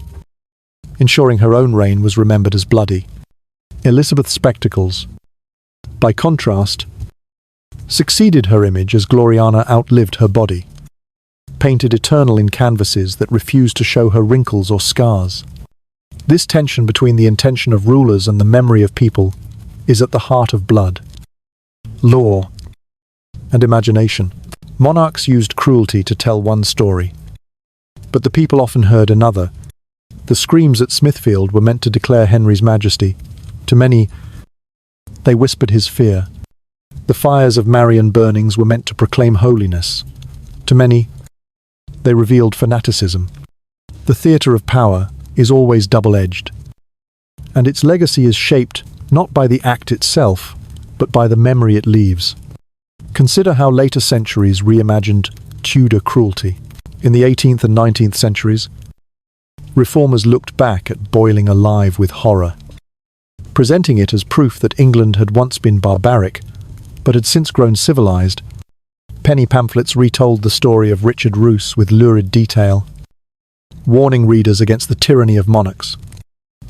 ensuring her own reign was remembered as bloody. Elizabeth's spectacles, by contrast, succeeded her image as Gloriana outlived her body, painted eternal in canvases that refused to show her wrinkles or scars. This tension between the intention of rulers and the memory of people is at the heart of blood, law, and imagination. Monarchs used cruelty to tell one story, but the people often heard another. The screams at Smithfield were meant to declare Henry's majesty. To many, they whispered his fear. The fires of Marian burnings were meant to proclaim holiness. To many, they revealed fanaticism. The theatre of power is always double-edged, and its legacy is shaped not by the act itself, but by the memory it leaves. Consider how later centuries reimagined Tudor cruelty. In the 18th and 19th centuries, reformers looked back at boiling alive with horror, presenting it as proof that England had once been barbaric, but had since grown civilized. Penny pamphlets retold the story of Richard Roose with lurid detail, warning readers against the tyranny of monarchs.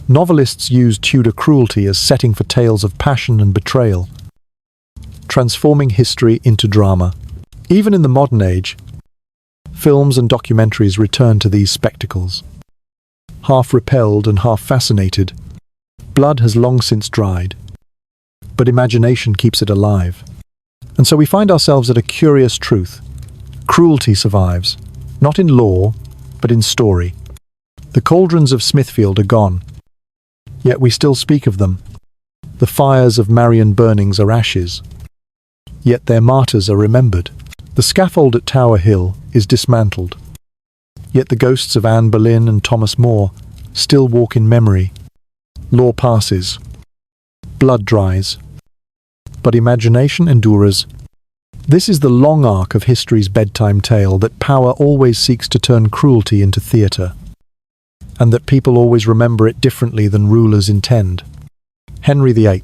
Novelists used Tudor cruelty as setting for tales of passion and betrayal, transforming history into drama. Even in the modern age, films and documentaries return to these spectacles. Half repelled and half fascinated, blood has long since dried, but imagination keeps it alive. And so we find ourselves at a curious truth. Cruelty survives, not in law, but in story. The cauldrons of Smithfield are gone, yet we still speak of them. The fires of Marian burnings are ashes, yet their martyrs are remembered. The scaffold at Tower Hill is dismantled, yet the ghosts of Anne Boleyn and Thomas More still walk in memory. Law passes, blood dries, but imagination endures. This is the long arc of history's bedtime tale, that power always seeks to turn cruelty into theatre, and that people always remember it differently than rulers intend. Henry VIII,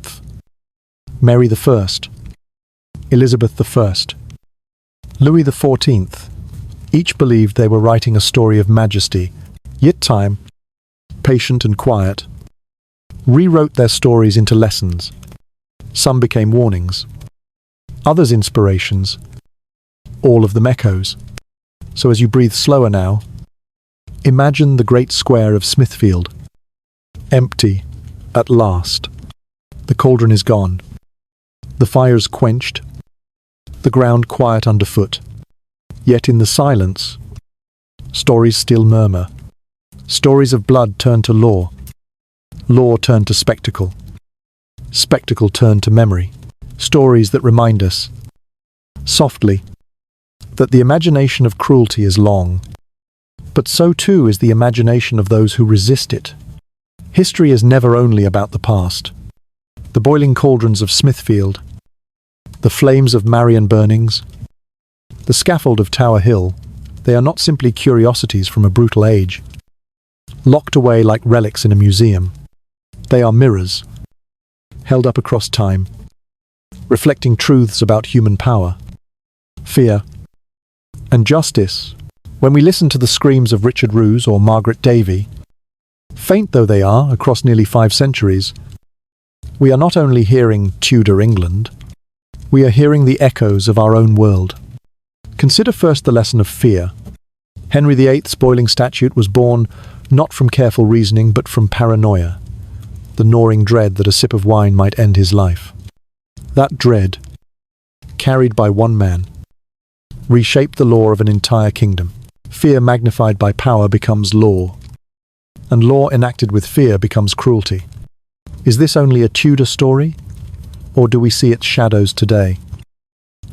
Mary I, Elizabeth I, Louis XIV, each believed they were writing a story of majesty, yet time, patient and quiet, rewrote their stories into lessons. Some became warnings, others inspirations, all of them echoes. So as you breathe slower now, imagine the great square of Smithfield, empty at last. The cauldron is gone, the fires quenched, the ground quiet underfoot. Yet in the silence, stories still murmur. Stories of blood turned to law, law turned to spectacle, spectacle turned to memory. Stories that remind us, softly, that the imagination of cruelty is long, but so too is the imagination of those who resist it. History is never only about the past. The boiling cauldrons of Smithfield, the flames of Marian burnings, the scaffold of Tower Hill, they are not simply curiosities from a brutal age. locked away like relics in a museum. They are mirrors, held up across time, reflecting truths about human power, fear, and justice. When we listen to the screams of Richard Roose or Margaret Davy, faint though they are across nearly 5 centuries, we are not only hearing Tudor England, we are hearing the echoes of our own world. Consider first the lesson of fear. Henry VIII's boiling statute was born not from careful reasoning but from paranoia, the gnawing dread that a sip of wine might end his life. That dread, carried by one man, reshaped the law of an entire kingdom. Fear magnified by power becomes law, and law enacted with fear becomes cruelty. Is this only a Tudor story, or do we see its shadows today?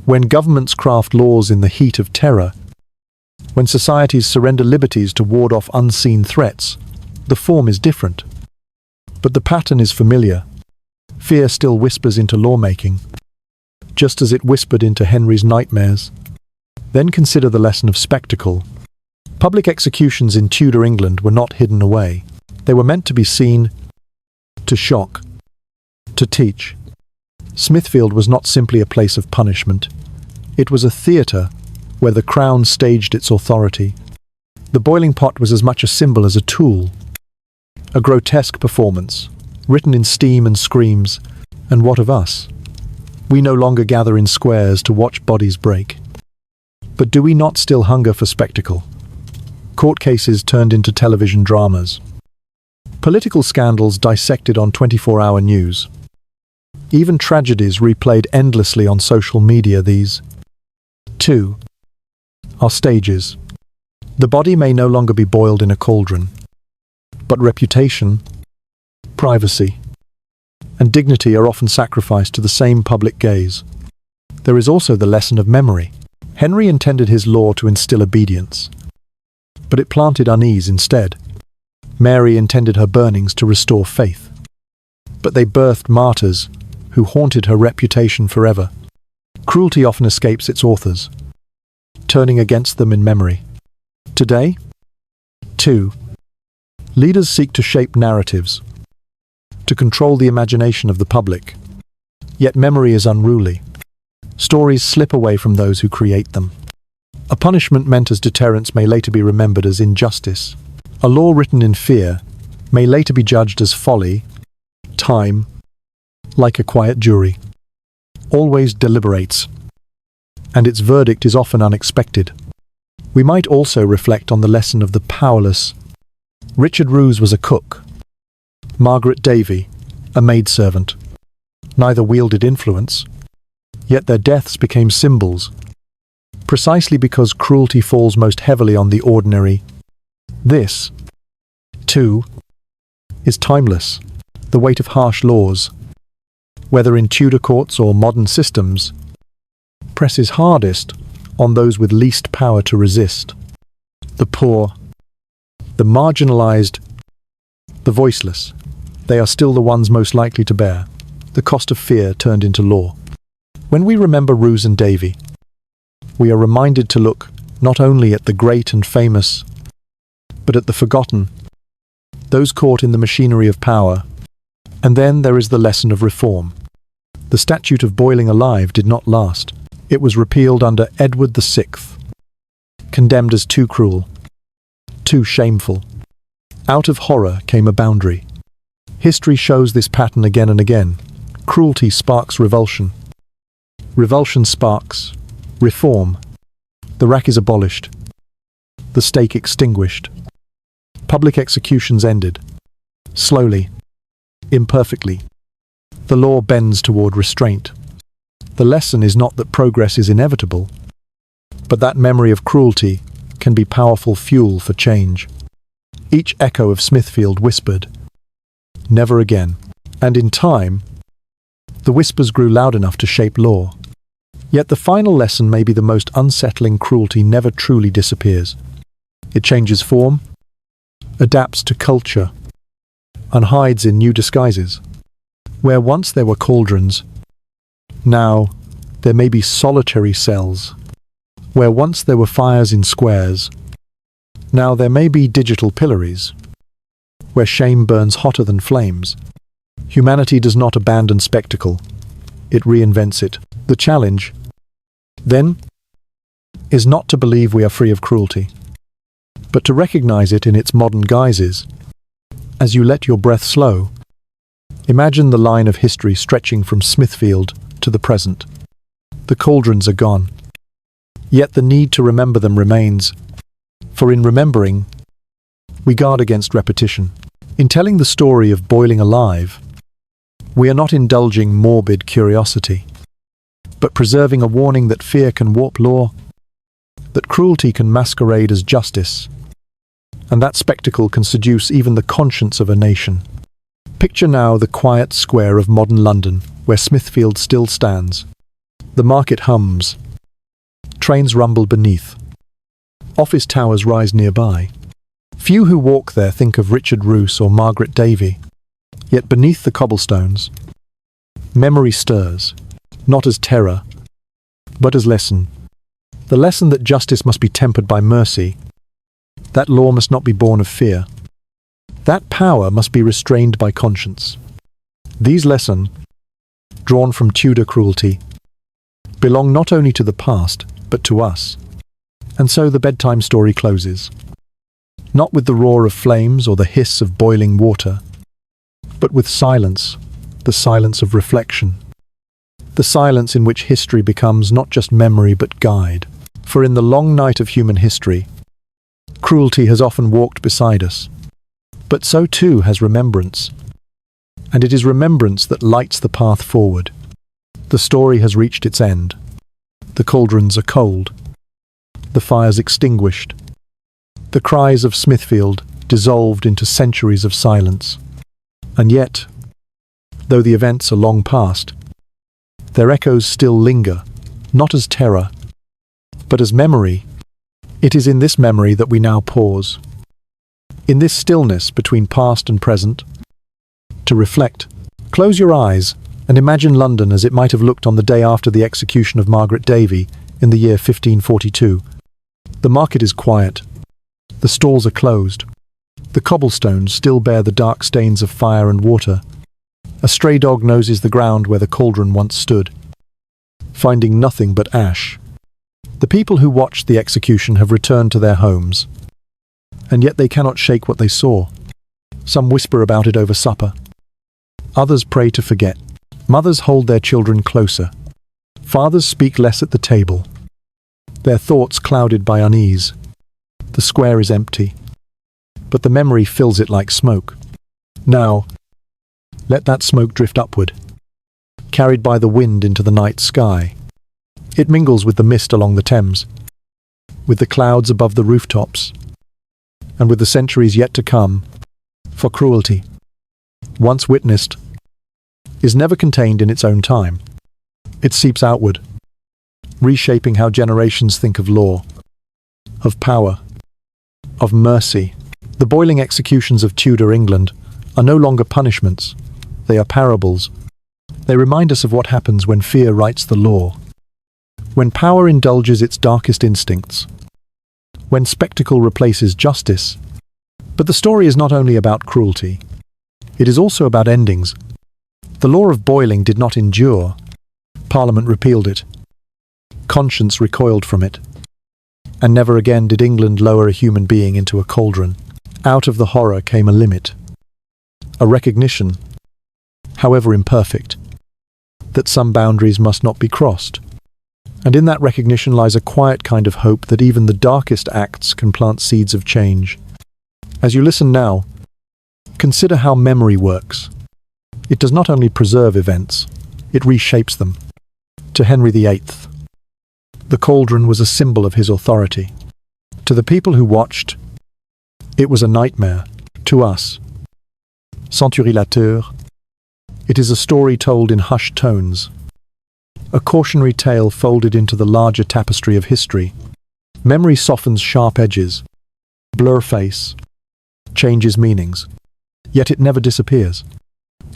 When governments craft laws in the heat of terror, when societies surrender liberties to ward off unseen threats, the form is different. But the pattern is familiar. Fear still whispers into lawmaking, just as it whispered into Henry's nightmares. Then consider the lesson of spectacle. Public executions in Tudor England were not hidden away. They were meant to be seen, to shock, to teach. Smithfield was not simply a place of punishment. It was a theatre where the crown staged its authority. The boiling pot was as much a symbol as a tool. A grotesque performance, written in steam and screams. And what of us? We no longer gather in squares to watch bodies break. But do we not still hunger for spectacle? Court cases turned into television dramas. Political scandals dissected on 24-hour news. Even tragedies replayed endlessly on social media. These, too, are stages. The body may no longer be boiled in a cauldron, but reputation, privacy, and dignity are often sacrificed to the same public gaze. There is also the lesson of memory. Henry intended his law to instill obedience, but it planted unease instead. Mary intended her burnings to restore faith, but they birthed martyrs who haunted her reputation forever. Cruelty often escapes its authors, turning against them in memory. Today, too, leaders seek to shape narratives, to control the imagination of the public. Yet memory is unruly. Stories slip away from those who create them. A punishment meant as deterrence may later be remembered as injustice. A law written in fear may later be judged as folly. Time, like a quiet jury, always deliberates, and its verdict is often unexpected. We might also reflect on the lesson of the powerless. Richard Roose was a cook. Margaret Davy, a maidservant. Neither wielded influence, yet their deaths became symbols, precisely because cruelty falls most heavily on the ordinary. This, too, is timeless. The weight of harsh laws, whether in Tudor courts or modern systems, presses hardest on those with least power to resist. The poor, the marginalized, the voiceless. They are still the ones most likely to bear the cost of fear turned into law. When we remember Roose and Davy, we are reminded to look not only at the great and famous, but at the forgotten, those caught in the machinery of power. And then there is the lesson of reform. The statute of boiling alive did not last. It was repealed under Edward VI, condemned as too cruel, too shameful. Out of horror came a boundary. History shows this pattern again and again. Cruelty sparks revulsion. Revulsion sparks reform. The rack is abolished. The stake extinguished. Public executions ended. Slowly, imperfectly. The law bends toward restraint. The lesson is not that progress is inevitable, but that memory of cruelty can be powerful fuel for change. Each echo of Smithfield whispered, "Never again." And in time, the whispers grew loud enough to shape law. Yet the final lesson may be the most unsettling. Cruelty never truly disappears. It changes form, adapts to culture, and hides in new disguises. Where once there were cauldrons, now there may be solitary cells. Where once there were fires in squares, now there may be digital pillories. where shame burns hotter than flames. Humanity does not abandon spectacle, it reinvents it. The challenge, then, is not to believe we are free of cruelty, but to recognize it in its modern guises. As you let your breath slow, imagine the line of history stretching from Smithfield to the present. The cauldrons are gone, yet the need to remember them remains, for in remembering, we guard against repetition. In telling the story of boiling alive, we are not indulging morbid curiosity, but preserving a warning that fear can warp law, that cruelty can masquerade as justice, and that spectacle can seduce even the conscience of a nation. Picture now the quiet square of modern London, where Smithfield still stands. The market hums. Trains rumble beneath. Office towers rise nearby. Few who walk there think of Richard Roose or Margaret Davy. Yet beneath the cobblestones, memory stirs, not as terror, but as lesson. The lesson that justice must be tempered by mercy, that law must not be born of fear, that power must be restrained by conscience. These lessons, drawn from Tudor cruelty, belong not only to the past, but to us. And so the bedtime story closes, not with the roar of flames or the hiss of boiling water, but with silence, the silence of reflection, the silence in which history becomes not just memory but guide. For in the long night of human history, cruelty has often walked beside us, but so too has remembrance, and it is remembrance that lights the path forward. The story has reached its end. The cauldrons are cold, the fires extinguished, the cries of Smithfield dissolved into centuries of silence. And yet, though the events are long past, their echoes still linger, not as terror, but as memory. It is in this memory that we now pause, in this stillness between past and present, to reflect. Close your eyes and imagine London as it might have looked on the day after the execution of Margaret Davy in the year 1542. The market is quiet. The stalls are closed. The cobblestones still bear the dark stains of fire and water. A stray dog noses the ground where the cauldron once stood, finding nothing but ash. The people who watched the execution have returned to their homes, and yet they cannot shake what they saw. Some whisper about it over supper. Others pray to forget. Mothers hold their children closer. Fathers speak less at the table, their thoughts clouded by unease. The square is empty, but the memory fills it like smoke. Now, let that smoke drift upward, carried by the wind into the night sky. It mingles with the mist along the Thames, with the clouds above the rooftops, and with the centuries yet to come. For cruelty, once witnessed, is never contained in its own time. It seeps outward, reshaping how generations think of law, of power, of mercy. The boiling executions of Tudor England are no longer punishments, they are parables. They remind us of what happens when fear writes the law, when power indulges its darkest instincts, when spectacle replaces justice. But the story is not only about cruelty, it is also about endings. The law of boiling did not endure. Parliament repealed it. Conscience recoiled from it. And never again did England lower a human being into a cauldron. Out of the horror came a limit, a recognition, however imperfect, that some boundaries must not be crossed. And in that recognition lies a quiet kind of hope that even the darkest acts can plant seeds of change. As you listen now, consider how memory works. It does not only preserve events, it reshapes them. To Henry VIII, the cauldron was a symbol of his authority. To the people who watched, it was a nightmare. To us, Centurilateur, it is a story told in hushed tones, a cautionary tale folded into the larger tapestry of history. Memory softens sharp edges, blur face, changes meanings, yet it never disappears.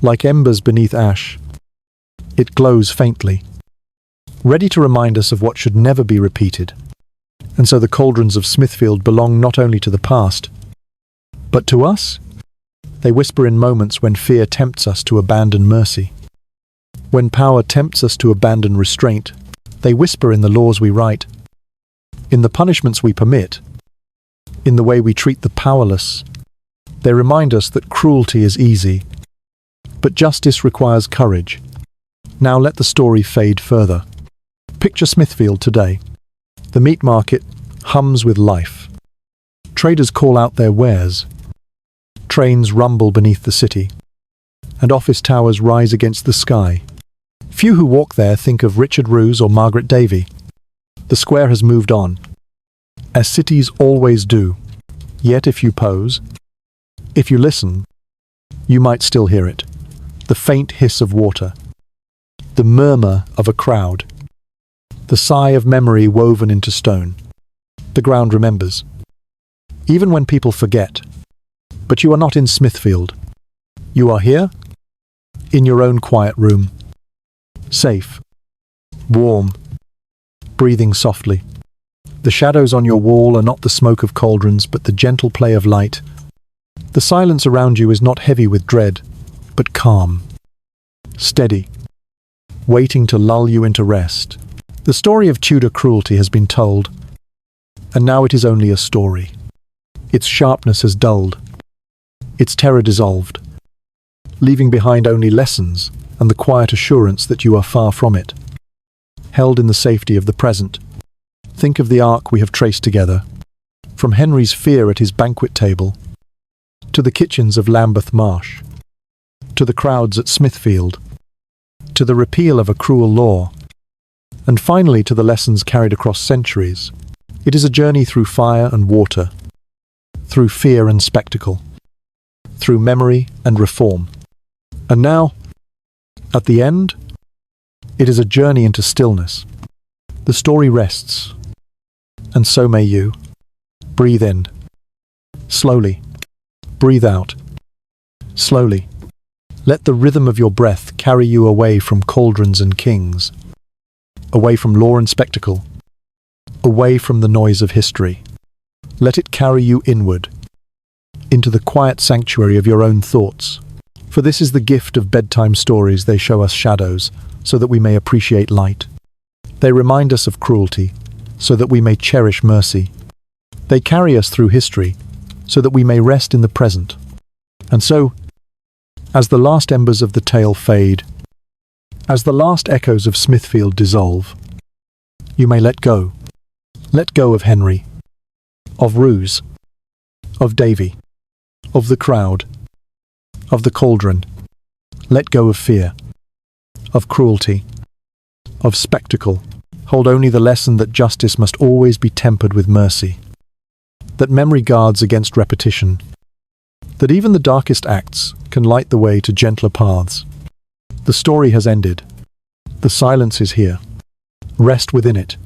Like embers beneath ash, it glows faintly, ready to remind us of what should never be repeated. And so the cauldrons of Smithfield belong not only to the past, but to us? They whisper in moments when fear tempts us to abandon mercy. When power tempts us to abandon restraint, they whisper in the laws we write, in the punishments we permit, in the way we treat the powerless. They remind us that cruelty is easy, but justice requires courage. Now let the story fade further. Picture Smithfield today. The meat market hums with life. Traders call out their wares. Trains rumble beneath the city, and office towers rise against the sky. Few who walk there think of Richard Roose or Margaret Davy. The square has moved on, as cities always do. Yet if you pause, if you listen, you might still hear it. The faint hiss of water, the murmur of a crowd, the sigh of memory woven into stone. The ground remembers, even when people forget. But you are not in Smithfield. You are here, in your own quiet room. Safe, warm, breathing softly. The shadows on your wall are not the smoke of cauldrons, but the gentle play of light. The silence around you is not heavy with dread, but calm, steady, waiting to lull you into rest. The story of Tudor cruelty has been told, and now it is only a story. Its sharpness has dulled, its terror dissolved, leaving behind only lessons and the quiet assurance that you are far from it, held in the safety of the present. Think of the arc we have traced together, from Henry's fear at his banquet table, to the kitchens of Lambeth Marsh, to the crowds at Smithfield, to the repeal of a cruel law, and finally to the lessons carried across centuries. It is a journey through fire and water, through fear and spectacle, through memory and reform. And now, at the end, it is a journey into stillness. The story rests, and so may you. Breathe in, slowly. Breathe out, slowly. Let the rhythm of your breath carry you away from cauldrons and kings, away from law and spectacle, away from the noise of history. Let it carry you inward, into the quiet sanctuary of your own thoughts. For this is the gift of bedtime stories. They show us shadows, so that we may appreciate light. They remind us of cruelty, so that we may cherish mercy. They carry us through history, so that we may rest in the present. And so, as the last embers of the tale fade, as the last echoes of Smithfield dissolve, you may let go. Let go of Henry, of Roose, of Davy, of the crowd, of the cauldron. Let go of fear, of cruelty, of spectacle. Hold only the lesson that justice must always be tempered with mercy, that memory guards against repetition, that even the darkest acts can light the way to gentler paths. The story has ended. The silence is here. Rest within it.